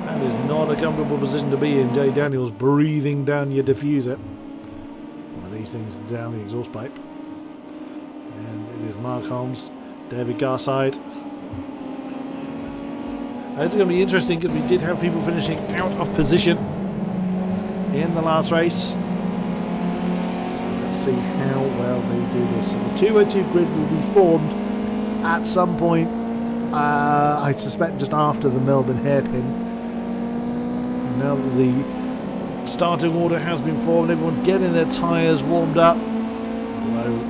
That is not a comfortable position to be in. Jay Daniels breathing down your diffuser. One of these things down the exhaust pipe. And it is Mark Holmes, David Garside. It's going to be interesting because we did have people finishing out of position in the last race. So let's see how well they do this. So the 202 grid will be formed at some point, I suspect just after the Melbourne hairpin. Now that the starting order has been formed, everyone's getting their tyres warmed up. Although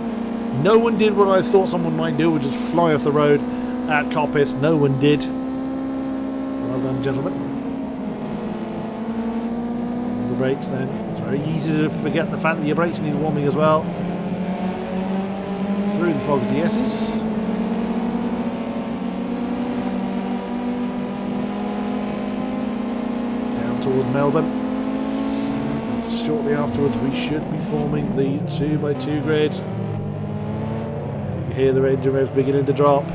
no one did what I thought someone might do, which is fly off the road at Coppice. No one did. Well done, gentlemen. The brakes then. It's very easy to forget the fact that your brakes need warming as well. Through the fog to yeses. Down towards Melbourne. And shortly afterwards we should be forming the 2x2 grid. You hear the engine revs beginning to drop.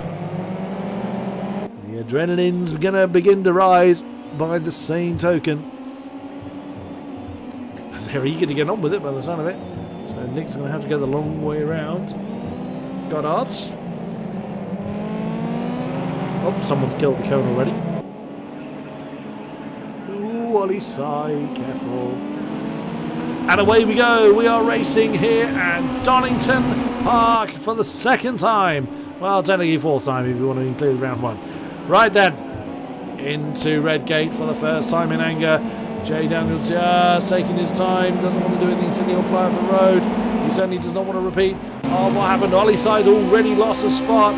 The adrenaline's going to begin to rise by the same token. They're eager to get on with it by the sound of it. So Nick's going to have to go the long way around. Goddards. Oh, someone's killed the cone already. Ooh, Ollie Sai, careful. And away we go. We are racing here at Donington Park for the 2nd time. Well, technically 4th time if you want to include round 1. Right then, into Redgate for the first time in anger. Jay Daniels just taking his time, doesn't want to do anything silly or fly off the road. He certainly does not want to repeat what happened. Ollie Side already lost a spot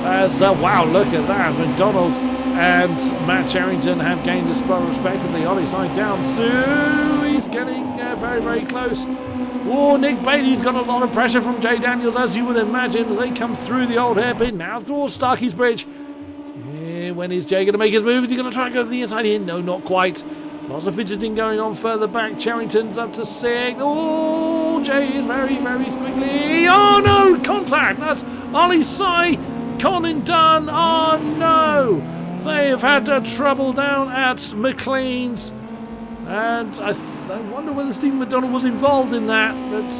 as, wow, look at that. McDonald and Matt Charrington have gained a spot respectively. Ollie Side down 2. He's getting very, very close. Oh, Nick Bailey's got a lot of pressure from Jay Daniels, as you would imagine, as they come through the old hairpin, now towards Starkey's Bridge. When is Jay going to make his move? Is he going to try and go for the inside here? No, not quite. Lots of fidgeting going on further back. Charrington's up to 6th. Oh, Jay is very, very squiggly. Oh, no, contact. That's Ollie Sai, Colin Dunn. Oh, no. They have had trouble down at McLean's. And I wonder whether Stephen McDonald was involved in that. But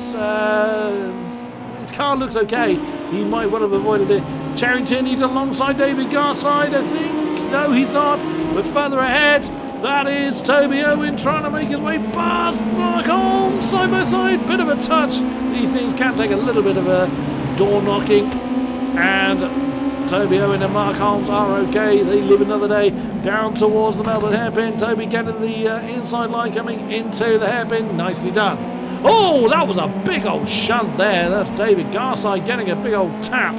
his car looks okay. He might well have avoided it. Charrington, he's alongside David Garside, I think. No, he's not. We're further ahead. That is Toby Owen trying to make his way past Mark Holmes, side by side. Bit of a touch. These things can take a little bit of a door knocking. And Toby Owen and Mark Holmes are okay. They live another day. Down towards the Melbourne hairpin. Toby getting the inside line coming into the hairpin. Nicely done. Oh, that was a big old shunt there. That's David Garside getting a big old tap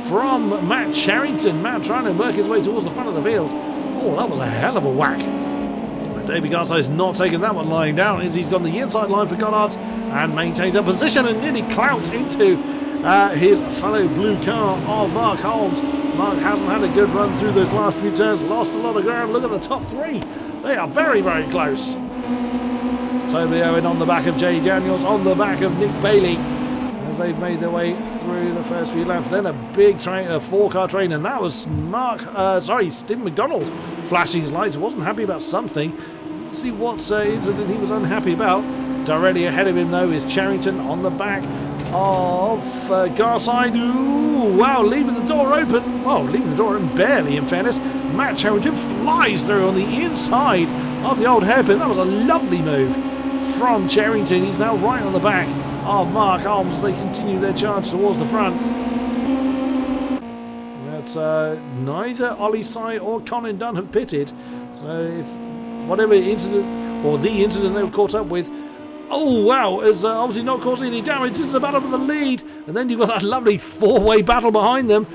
from Matt Charrington. Matt trying to work his way towards the front of the field. Oh, that was a hell of a whack. But David Garside's not taking that one lying down, as he's got the inside line for Goddard and maintains a position and nearly clouts into his fellow blue car of Mark Holmes. Mark hasn't had a good run through those last few turns, lost a lot of ground. Look at the top 3 They are very, very close. Toby Owen on the back of Jay Daniels, on the back of Nick Bailey, as they've made their way through the first few laps. Then a big train, a 4-car train, and that was Stephen McDonald flashing his lights. Wasn't happy about something. Let's see what incident he was unhappy about. Directly ahead of him, though, is Charrington on the back of Garside. Ooh, wow, leaving the door open. Well, leaving the door open barely, in fairness. Matt Charrington flies through on the inside of the old hairpin. That was a lovely move from Charrington. He's now right on the back of Mark Holmes as they continue their charge towards the front. That's neither Ollie Sy or Colin Dunn have pitted. So if whatever incident, or the incident they were caught up with, oh wow, has obviously not caused any damage. This is a battle for the lead. And then you've got that lovely 4-way battle behind them.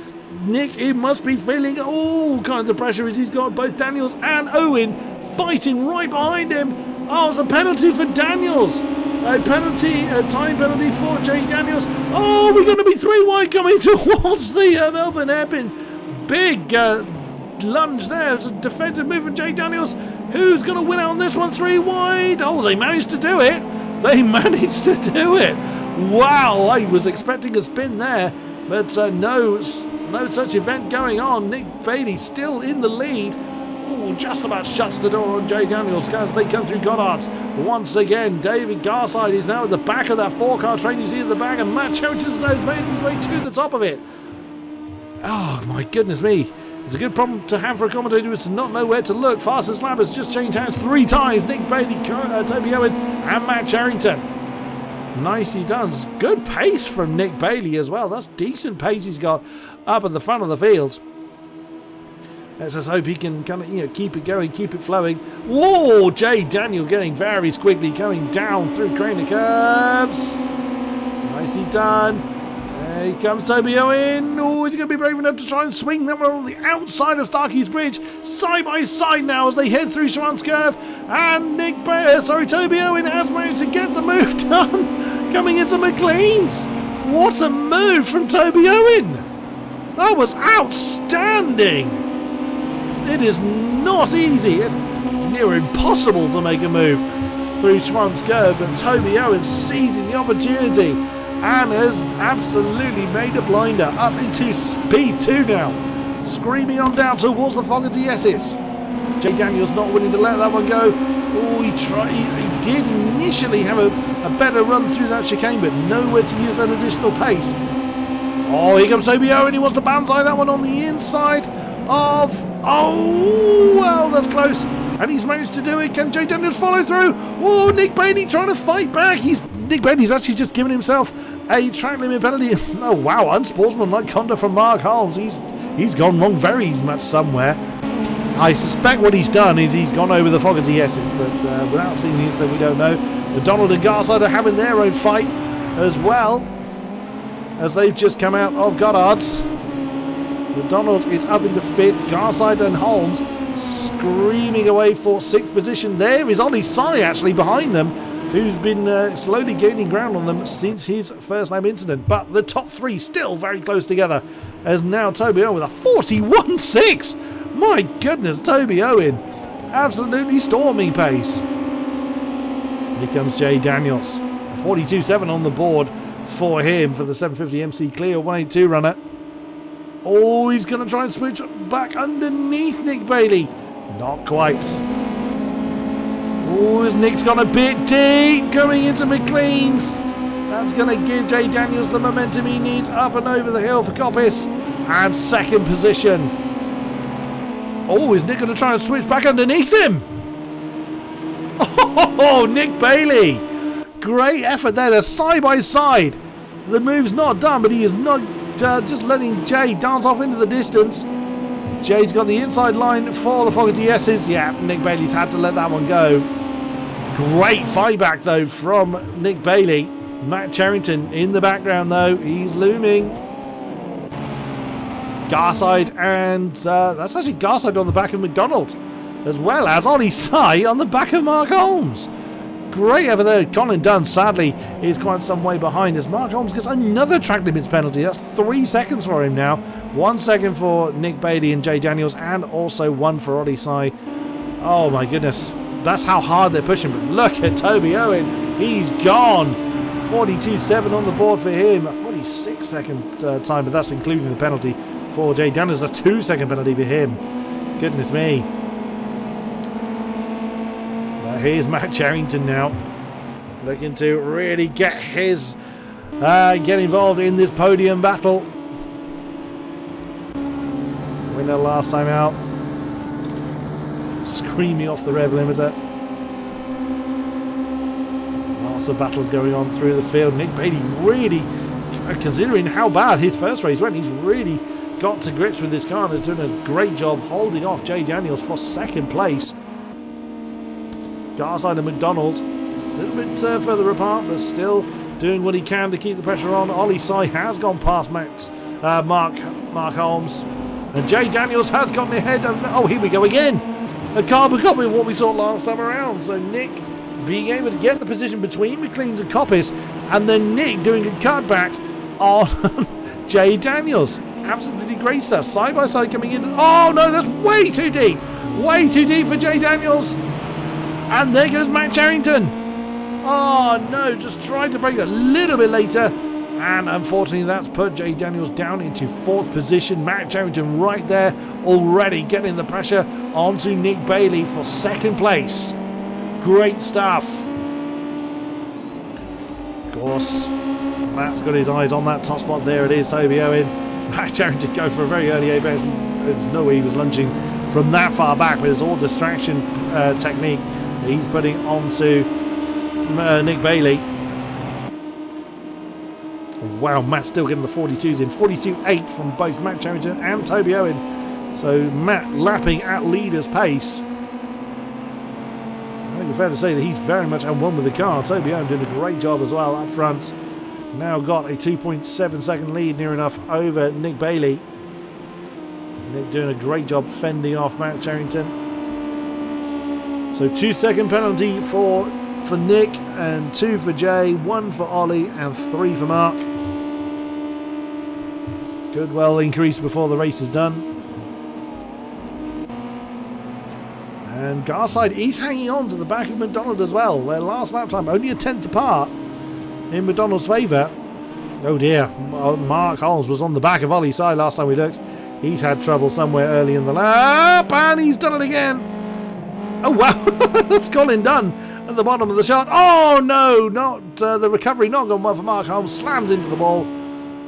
Nick, he must be feeling all kinds of pressure as he's got both Daniels and Owen fighting right behind him. Oh, it's a penalty for Daniels. A penalty, a time penalty for Jay Daniels. Oh, we're going to be 3 wide coming towards the Melbourne hairpin. Big lunge there. It's a defensive move from Jay Daniels. Who's going to win out on this one? 3 wide. Oh, they managed to do it. They managed to do it. Wow, I was expecting a spin there, but no such event going on. Nick Bailey still in the lead. Ooh, just about shuts the door on Jay Daniels as they come through Goddard's. Once again, David Garside is now at the back of that 4-car train you see at the back, and Matt Charrington has made his way to the top of it. Oh, my goodness me. It's a good problem to have for a commentator is to not know where to look. Fastest lap has just changed hands 3 times. Nick Bailey, Toby Owen and Matt Charrington. Nicely done. Good pace from Nick Bailey as well. That's decent pace he's got up at the front of the field. Let's just hope he can kind of keep it going, keep it flowing. Whoa! Jay Daniel getting very quickly, coming down through Craner curves. Nicely done. There he comes, Toby Owen. Oh, is he going to be brave enough to try and swing that one on the outside of Starkey's Bridge? Side by side now as they head through Schwann's Curve. And Toby Owen has managed to get the move done. Coming into McLean's. What a move from Toby Owen. That was outstanding. It is not easy. It's near impossible to make a move through Schwann's Curve. But Toby Owen seizing the opportunity and has absolutely made a blinder up into speed 2 now. Screaming on down towards the Fogarty S's. Jay Daniels not willing to let that one go. Oh, he did initially have a better run through that chicane, but nowhere to use that additional pace. Oh, here comes Toby Owen. He wants to banzai that one on the inside of... Oh, well, that's close. And he's managed to do it. Can Jay Daniels follow through? Oh, Nick Bailey trying to fight back. Nick Bailey's actually just given himself a track limit penalty. Oh, wow, unsportsmanlike conduct from Mark Holmes. He's gone wrong very much somewhere. I suspect what he's done is he's gone over the Fogarty S's, but without seeing the incident, we don't know. Donald and Garside are having their own fight as well, as they've just come out of Goddard's. McDonald is up into 5th. Garside and Holmes screaming away for 6th position. There is Ollie Sy actually behind them, who's been slowly gaining ground on them since his first lap incident. But the top 3 still very close together, as now Toby Owen with a 41.6. My goodness, Toby Owen absolutely storming pace. Here comes Jay Daniels. 42.7 on the board for him for the 750 MC Clear 182 runner. Oh, he's going to try and switch back underneath Nick Bailey. Not quite. Oh, Nick's gone a bit deep going into McLean's. That's going to give Jay Daniels the momentum he needs up and over the hill for Coppice. And 2nd position. Oh, is Nick going to try and switch back underneath him? Oh, Nick Bailey. Great effort there. They're side by side. The move's not done, but he is not just letting Jay dance off into the distance. Jay's got the inside line for the Fogarty S's. Yeah, Nick Bailey's had to let that one go. Great fight back, though, from Nick Bailey. Matt Charrington in the background, though. He's looming. Garside, and that's actually Garside on the back of McDonald, as well as Ollie Sy on the back of Mark Holmes. Great effort there. Colin Dunn, sadly, is quite some way behind as Mark Holmes gets another track limits penalty. That's 3 seconds for him now. 1 second for Nick Bailey and Jay Daniels, and also 1 for Ollie Sy. Oh my goodness. That's how hard they're pushing. But look at Toby Owen. He's gone. 42.7 on the board for him. A 46-second time, but that's including the penalty for Jay Daniels. A 2-second penalty for him. Goodness me. But here's Matt Charrington now, looking to really get his get involved in this podium battle. Winner last time out. Screaming off the rev limiter. Lots of battles going on through the field. Nick Bailey really, considering how bad his first race went, he's really got to grips with this car and is doing a great job holding off Jay Daniels for second place. Garside and McDonald a little bit further apart, but still doing what he can to keep the pressure on. Ollie Sy has gone past Mark Holmes, and Jay Daniels has gotten ahead of... Oh, here we go again. A carbon copy of what we saw last time around. So Nick being able to get the position between McLean's and Coppis, and then Nick doing a cutback on Jay Daniels. Absolutely great stuff. Side by side coming in. Oh no, that's way too deep. Way too deep for Jay Daniels. And there goes Matt Charrington. Oh no, just tried to break a little bit later. And unfortunately that's put Jay Daniels down into 4th position. Matt Charrington right there already getting the pressure onto Nick Bailey for 2nd place. Great stuff. Of course, Matt's got his eyes on that top spot. There it is, Toby Owen. Matt Charrington go for a very early apex. There's no way he was lunging from that far back, but it's all distraction technique that he's putting onto Nick Bailey. Wow, Matt's still getting the 42s in. 42.8 from both Matt Charrington and Toby Owen. So Matt lapping at leader's pace. I think it's fair to say that he's very much at one with the car. Toby Owen doing a great job as well up front. Now got a 2.7 second lead near enough over Nick Bailey. Nick doing a great job fending off Matt Charrington. So 2-second penalty for Nick, and 2 for Jay, 1 for Ollie, and 3 for Mark. Could well increase before the race is done. And Garside is hanging on to the back of McDonald as well. Their last lap time only a 10th apart in McDonald's favour. Oh dear, Mark Holmes was on the back of Ollie's side last time we looked. He's had trouble somewhere early in the lap, and he's done it again. Oh wow, that's Colin Dunn at the bottom of the shot. Oh no, not the recovery not gone well for Mark Holmes. Slams into the ball,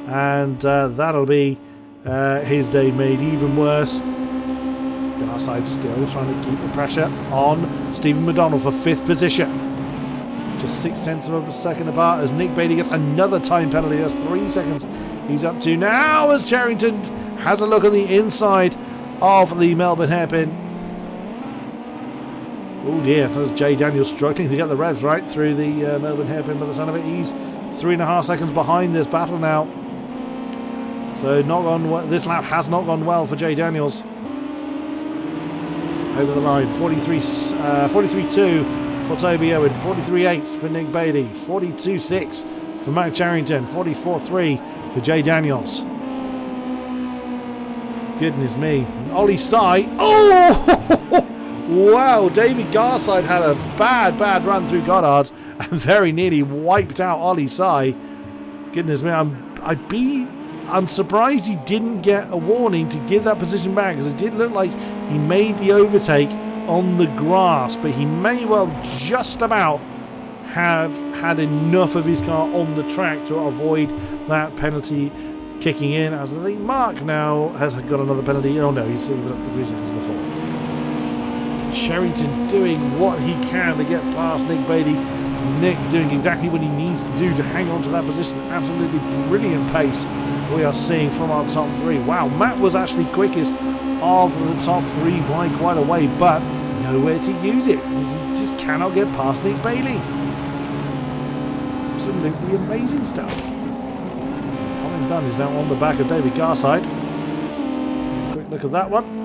and that'll be his day made even worse. Garside still trying to keep the pressure on Stephen McDonald for 5th position. Just 0.6 of a second apart as Nick Bailey gets another time penalty. That's 3 seconds he's up to now as Charrington has a look on the inside of the Melbourne hairpin. Oh dear, that's Jay Daniels struggling to get the revs right through the Melbourne hairpin by the sound of it. He's 3.5 seconds behind this battle now. So not gone. This lap has not gone well for Jay Daniels. Over the line, 43.2 for Toby Owen, 43.8 for Nick Bailey, 42.6 for Matt Charrington, 44.3 for Jay Daniels. Goodness me. Ollie Sy. Oh! Wow, David Garside had a bad run through Goddard's and very nearly wiped out Ollie Sy. Goodness me, I'm surprised he didn't get a warning to give that position back, because it did look like he made the overtake on the grass, but he may well just about have had enough of his car on the track to avoid that penalty kicking in, as I think Mark now has got another penalty. Oh no, he was up to 3 seconds before. Charrington doing what he can to get past Nick Bailey. Nick doing exactly what he needs to do to hang on to that position. Absolutely brilliant pace we are seeing from our top 3. Wow, Matt was actually quickest of the top 3 by quite a way, but nowhere to use it because he just cannot get past Nick Bailey. Absolutely amazing stuff. Colin Dunn is now on the back of David Garside. Quick look at that one.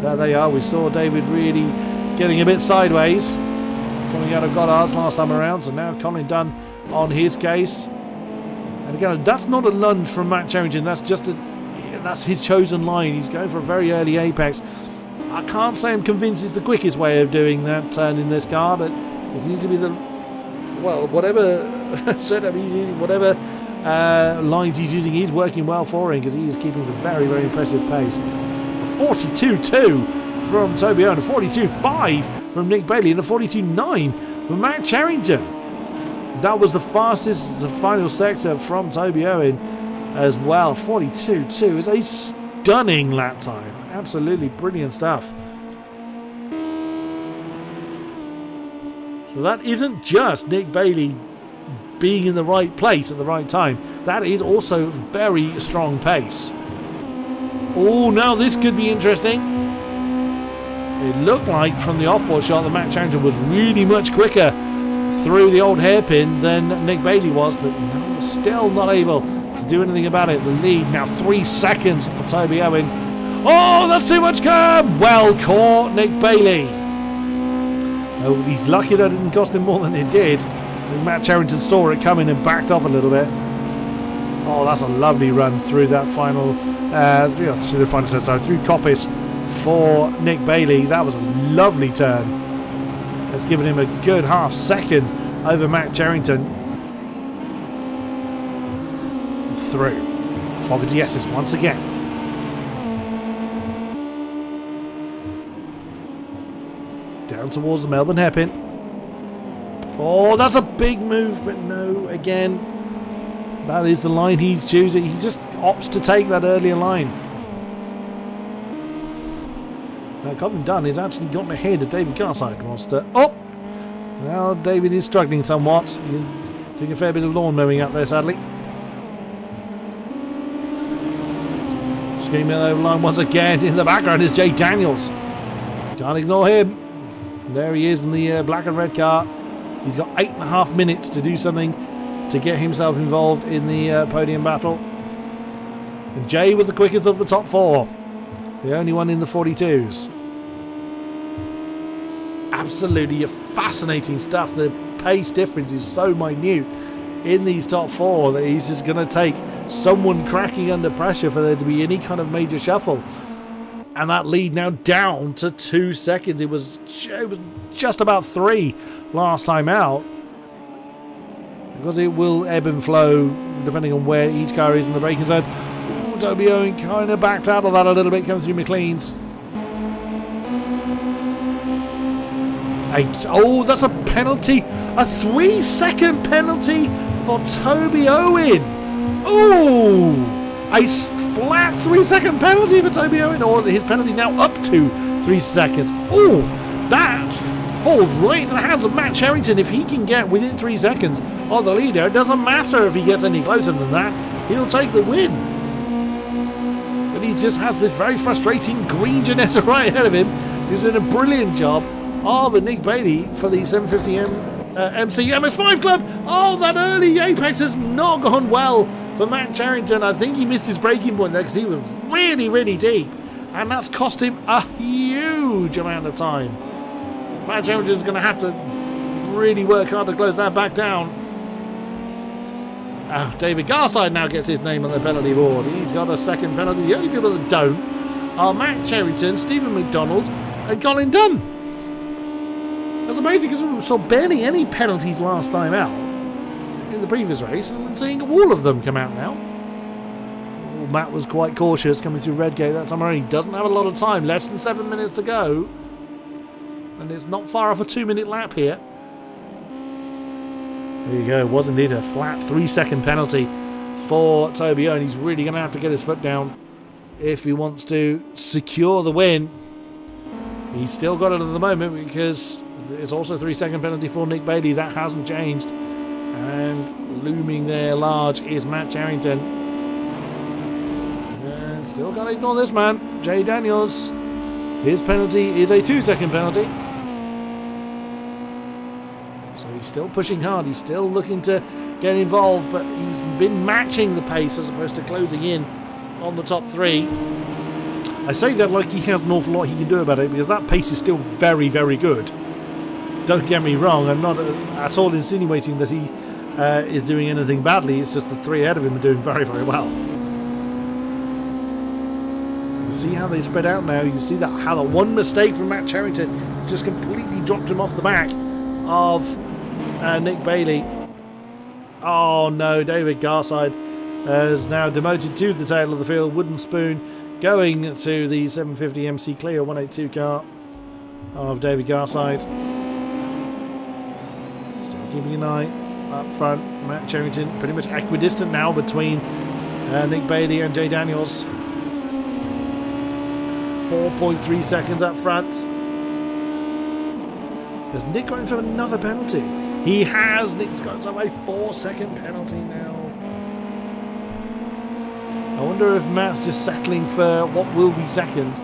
There they are. We saw David really getting a bit sideways coming out of Goddard's last time around, so now Colin Dunn on his case. And again, that's not a lunge from Matt Charrington, that's just that's his chosen line. He's going for a very early apex. I can't say I'm convinced it's the quickest way of doing that turn in this car, but it seems to be the, well, whatever setup he's using, whatever lines he's using, he's working well for him, because he is keeping some very, very impressive pace. 42.2 from Toby Owen, a 42.5 from Nick Bailey, and a 42.9 from Matt Charrington. That was the fastest final sector from Toby Owen as well. 42.2 is a stunning lap time. Absolutely brilliant stuff. So that isn't just Nick Bailey being in the right place at the right time. That is also very strong pace. Oh, now this could be interesting. It looked like from the off-board shot that Matt Charrington was really much quicker through the old hairpin than Nick Bailey was, but no, still not able to do anything about it. The lead now 3 seconds for Toby Owen. Oh, that's too much curb! Well caught, Nick Bailey. Oh, he's lucky that it didn't cost him more than it did. Matt Charrington saw it coming and backed off a little bit. Oh, that's a lovely run through that final, through Coppice for Nick Bailey. That was a lovely turn. It's given him a good half second over Matt Charrington. Through Fogarty S's once again. Down towards the Melbourne hairpin. Oh, that's a big move, but no, again, that is the line he's choosing. He just opts to take that earlier line. Now, Colin Dunn has actually gotten ahead of David Garside. Oh! Now David is struggling somewhat. He's taking a fair bit of lawn mowing out there, sadly. Screaming over the line once again. In the background is Jay Daniels. Can't ignore him. There he is in the black and red car. He's got 8.5 minutes to do something to get himself involved in the podium battle. And Jay was the quickest of the top four. The only one in the 42s. Absolutely fascinating stuff. The pace difference is so minute in these top four that he's just going to take someone cracking under pressure for there to be any kind of major shuffle. And that lead now down to 2 seconds. It was just about 3 last time out. Because it will ebb and flow depending on where each car is in the braking zone. Ooh, Toby Owen kind of backed out of that a little bit coming through McLean's. 8. Oh, that's a penalty. A 3-second penalty for Toby Owen. Ooh, a flat 3-second penalty for Toby Owen, or his penalty now up to 3 seconds. Ooh, that falls right into the hands of Matt Charrington. If he can get within 3 seconds of the leader, it doesn't matter if he gets any closer than that, he'll take the win. But he just has this very frustrating green Janetta right ahead of him, who's doing a brilliant job of Nick Bailey for the 750M MC MS5 Club. Oh, that early apex has not gone well for Matt Charrington. I think he missed his braking point there because he was really, really deep, and that's cost him a huge amount of time. Matt Charrington's going to have to really work hard to close that back down. David Garside now gets his name on the penalty board. He's got a second penalty. The only people that don't are Matt Charrington, Stephen McDonald, and Colin Dunn. That's amazing because we saw barely any penalties last time out in the previous race, and seeing all of them come out now. Well, Matt was quite cautious coming through Redgate that time around. He doesn't have a lot of time, less than 7 minutes to go, and it's not far off a 2-minute lap here. There you go, it was indeed a flat 3-second penalty for Toby Owen. He's really going to have to get his foot down if he wants to secure the win. He's still got it at the moment because it's also a 3-second penalty for Nick Bailey. That hasn't changed. And looming there large is Matt Charrington. And still can't ignore this man, Jay Daniels. His penalty is a 2-second penalty. So he's still pushing hard. He's still looking to get involved, but he's been matching the pace as opposed to closing in on the top 3. I say that like he has an awful lot he can do about it, because that pace is still very, very good. Don't get me wrong, I'm not at all insinuating that he is doing anything badly. It's just the 3 ahead of him are doing very, very well. You see how they spread out now. You can see that how the one mistake from Matt Charrington has just completely dropped him off the back of Nick Bailey. Oh no, David Garside has now demoted to the tail of the field. Wooden Spoon going to the 750 MC Clear 182 car of David Garside. Still keeping an eye up front. Matt Charrington pretty much equidistant now between Nick Bailey and Jay Daniels. 4.3 seconds up front. Has Nick got into another penalty? He has. Nick's got himself a 4-second penalty now. I wonder if Matt's just settling for what will be second.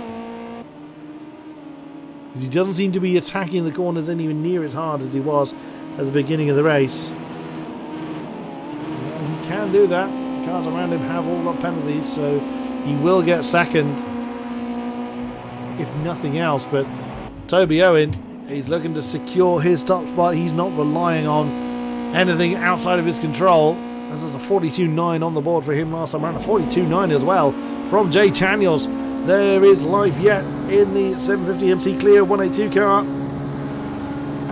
Because he doesn't seem to be attacking the corners anywhere near as hard as he was at the beginning of the race. Well, he can do that. The cars around him have all the penalties, so he will get second, if nothing else. But Toby Owen, he's looking to secure his top spot. He's not relying on anything outside of his control. This is a 42.9 on the board for him last time around. A 42.9 as well from Jay Daniels. There is life yet in the 750 MC Clear 182 car.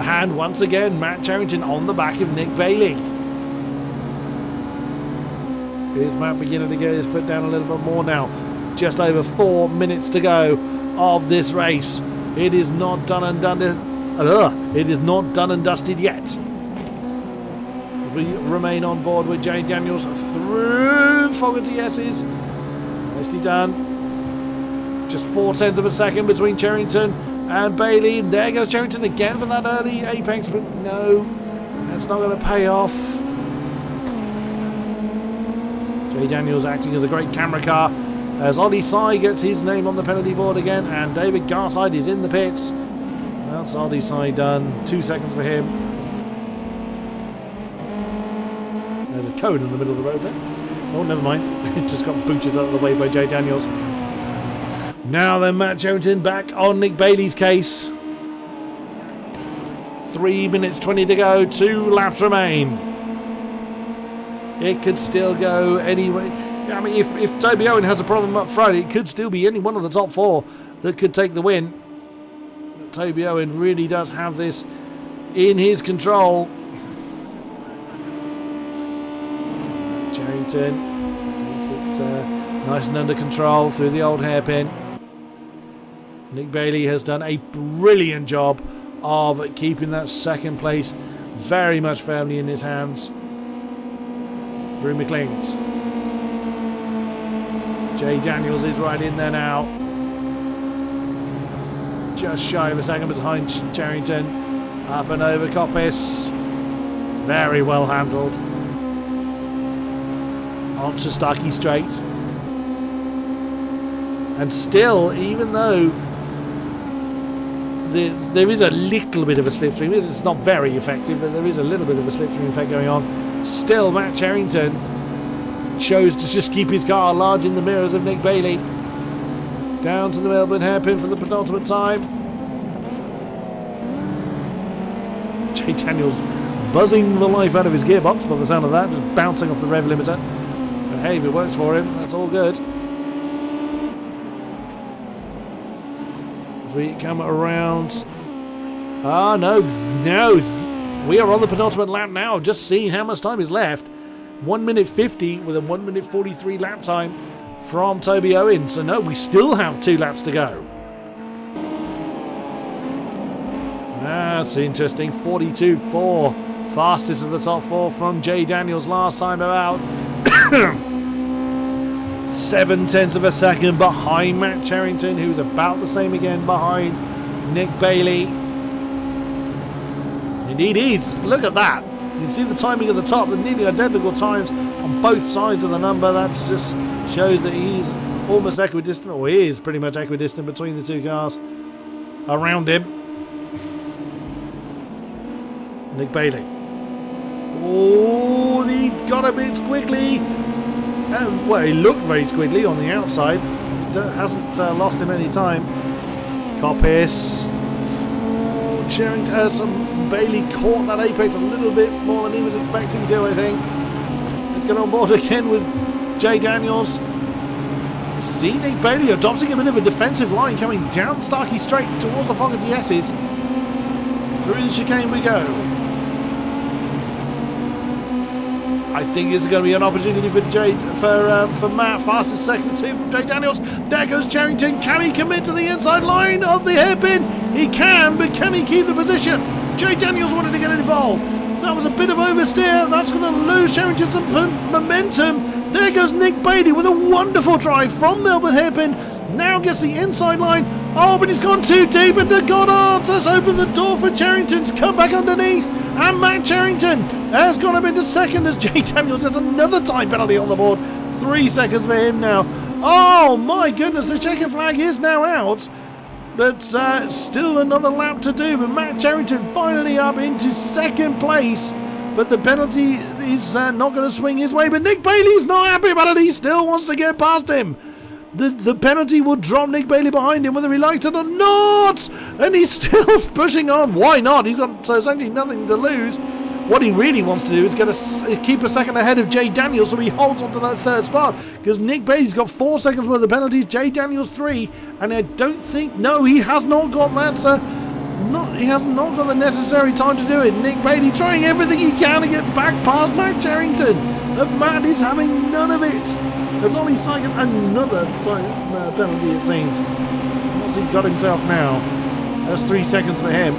And once again, Matt Charrington on the back of Nick Bailey. Here's Matt beginning to get his foot down a little bit more now. Just over 4 minutes to go of this race. It is not done and done. It is not done and dusted yet. We remain on board with Jay Daniels through Fogarty S's. Nicely done. Just 0.4 of a second between Charrington and Bailey. And there goes Charrington again for that early apex, but no, that's not going to pay off. Jay Daniels acting as a great camera car as Ollie Sy gets his name on the penalty board again, and David Garside is in the pits. That's Ollie Sy done. 2 seconds for him. There's a cone in the middle of the road there. Oh, never mind. It just got booted out of the way by Jay Daniels. Now then, Matt Charrington back on Nick Bailey's case. 3 minutes 20 to go. 2 laps remain. It could still go anyway. I mean, if Toby Owen has a problem up front, it could still be any one of the top 4 that could take the win. But Toby Owen really does have this in his control. Charrington keeps it nice and under control through the old hairpin. Nick Bailey has done a brilliant job of keeping that second place very much firmly in his hands. Through McLean's. Jay Daniels is right in there now. Just shy of a second behind Charrington. Up and over Coppice. Very well handled. Onto Starkey Straight. And still, even though there is a little bit of a slipstream, it's not very effective, but there is a little bit of a slipstream effect going on. Still, Matt Charrington chose to just keep his car large in the mirrors of Nick Bailey. Down to the Melbourne hairpin for the penultimate time. Jay Daniels buzzing the life out of his gearbox by the sound of that, just bouncing off the rev limiter. But hey, if it works for him, that's all good. As we come around. Ah, no. We are on the penultimate lap now. Just seeing how much time is left. 1 minute 50 with a 1 minute 43 lap time from Toby Owen. So no, we still have 2 laps to go. That's interesting. 42.4. Fastest of the top 4 from Jay Daniels last time about. 0.7 of a second behind Matt Charrington, who's about the same again behind Nick Bailey. Indeed is. Look at that. You see the timing at the top. They're nearly identical times on both sides of the number. That just shows that he's almost equidistant, or he is pretty much equidistant between the 2 cars around him. Nick Bailey. Oh, he got a bit squiggly. Well, he looked very squiggly on the outside. Hasn't lost him any time. Coppice. Bailey caught that apex a little bit more than he was expecting to, I think. Let's get on board again with Jay Daniels. see Nick Bailey adopting a bit of a defensive line coming down Starkey Straight towards the Fogarty S's. Through the chicane we go. I think this is going to be an opportunity for Matt. Fastest second two from Jay Daniels. There goes Charrington. Can he commit to the inside line of the hairpin? He can, but can he keep the position? Jay Daniels wanted to get involved. That was a bit of oversteer. That's going to lose Charrington some momentum. There goes Nick Bailey with a wonderful drive from Melbourne hairpin. Now gets the inside line. Oh, but he's gone too deep into Goddard's. That's opened the door for Charrington to come back underneath. And Matt Charrington has gone up into second as Jay Daniels has another time penalty on the board. 3 seconds for him now. Oh my goodness, the checker flag is now out. But still another lap to do. But Matt Charrington finally up into second place. But the penalty is not going to swing his way. But Nick Bailey's not happy about it. He still wants to get past him. The penalty will drop Nick Bailey behind him, whether he likes it or not. And he's still pushing on. Why not? He's got essentially nothing to lose. What he really wants to do is keep a second ahead of Jay Daniels, so he holds on to that third spot. Because Nick Bailey's got 4 seconds worth of penalties. Jay Daniels 3. And I don't think... No, he has not got that, sir. He has not got the necessary time to do it. Nick Bailey trying everything he can to get back past Matt Charrington. But Matt is having none of it. As Ollie Sy gets another penalty, it seems. What's he got himself now? That's 3 seconds for him.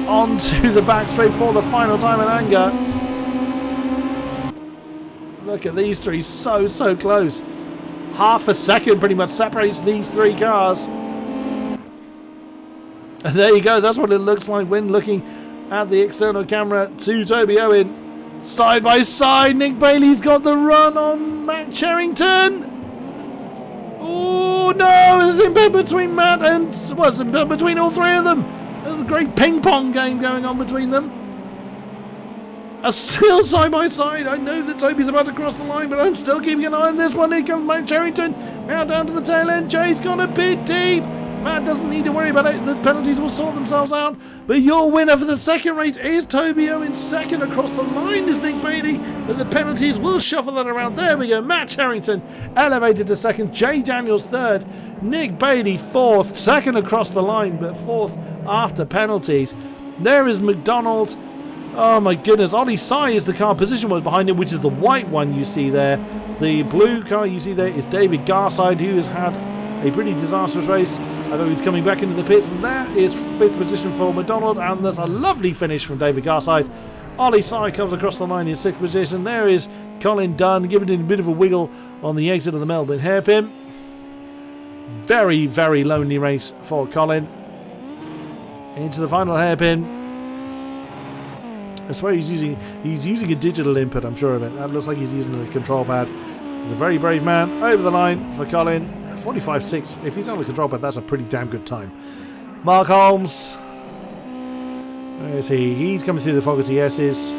On to the back straight for the final time in anger. Look at these three, so close. Half a second pretty much separates these 3 cars. And there you go, that's what it looks like when looking at the external camera to Toby Owen. Side by side, Nick Bailey's got the run on Matt Charrington. Oh no, there's a bit between Matt and between all 3 of them. There's a great ping pong game going on between them. Still side by side. I know that Toby's about to cross the line, but I'm still keeping an eye on this one. Here comes Matt Charrington. Now down to the tail end. Jay's gone a bit deep. Matt doesn't need to worry about it. The penalties will sort themselves out. But your winner for the second race is Toby Owen. Second across the line is Nick Bailey. But the penalties will shuffle that around. There we go. Matt Charrington elevated to second. Jay Daniels third. Nick Bailey fourth. Second across the line, but fourth after penalties. There is McDonald. Oh my goodness. Ollie Sy is the car position was behind him, which is the white one you see there. The blue car you see there is David Garside, who has had a pretty disastrous race. Although he's coming back into the pits, and that is 5th position for McDonald, and there's a lovely finish from David Garside. Ollie Sy comes across the line in 6th position. There is Colin Dunn giving it a bit of a wiggle on the exit of the Melbourne hairpin. Very, very lonely race for Colin. Into the final hairpin. I swear he's using a digital input, I'm sure of it. That looks like he's using the control pad. He's a very brave man. Over the line for Colin. 45.6. If he's on the control pad, that's a pretty damn good time. Mark Holmes. Where is he? He's coming through the Fogarty S's.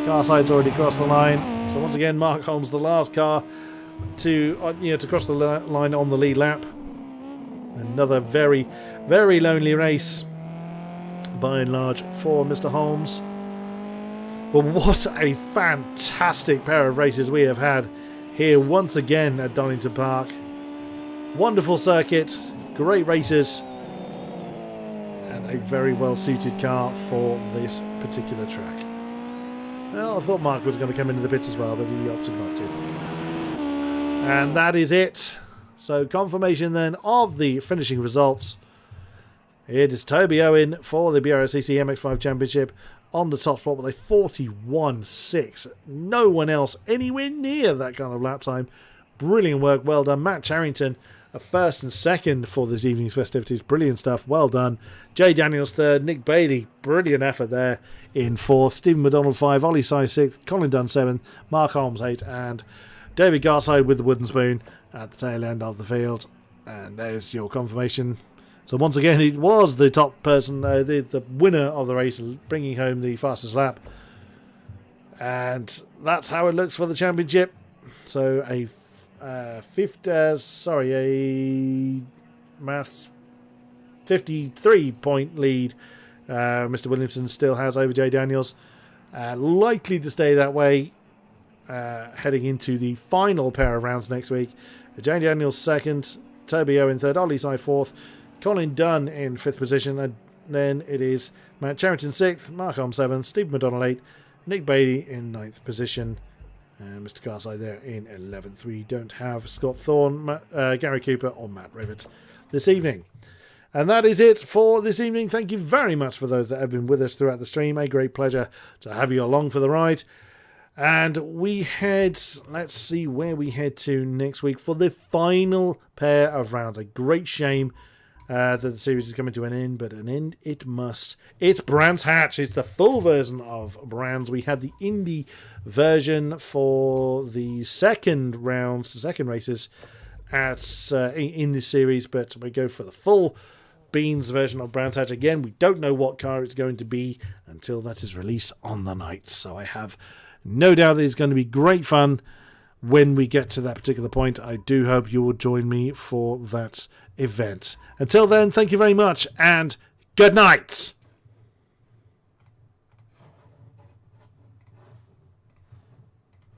Garside's already crossed the line. So once again, Mark Holmes, the last car to cross the line on the lead lap. Another very, very lonely race, by and large, for Mr. Holmes. But what a fantastic pair of races we have had here once again at Donington Park. Wonderful circuit, great races, and a very well suited car for this particular track. Well, I thought Mark was going to come into the pits as well, but he opted not to. And that is it. So confirmation then of the finishing results. It is Toby Owen for the BRSCC MX5 Championship on the top spot with a 41.6. No one else anywhere near that kind of lap time. Brilliant work, well done. Matt Charrington, a first and second for this evening's festivities. Brilliant stuff, well done. Jay Daniels third, Nick Bailey, brilliant effort there in fourth. Stephen McDonald 5, Ollie Sy 6th, Colin Dunn 7th, Mark Holmes 8, and David Garside with the wooden spoon at the tail end of the field. And there's your confirmation. So once again, it was the top person, the winner of the race, bringing home the fastest lap. And that's how it looks for the championship. So a 53-point lead Mr. Williamson still has over Jay Daniels. Likely to stay that way heading into the final pair of rounds next week. Jane Daniels second, Toby Owen third, Ollie Si fourth, Colin Dunn in fifth position, and then it is Matt Charrington sixth, Mark Holmes seventh, Steve McDonald eighth, Nick Bailey in ninth position, and Mr. Carside there in 11th. We don't have Scott Thorne, Gary Cooper, or Matt Rivett this evening. And that is it for this evening. Thank you very much for those that have been with us throughout the stream. A great pleasure to have you along for the ride. And we head, let's see where we head to next week for the final pair of rounds. A great shame that the series is coming to an end, but an end it must. It's Brands Hatch. It's the full version of Brands. We had the Indy version for the second rounds, the second races in this series, but we go for the full Beans version of Brands Hatch. Again, we don't know what car it's going to be until that is released on the night. So I have no doubt that it's going to be great fun when we get to that particular point. I do hope you will join me for that event. Until then, thank you very much and good night.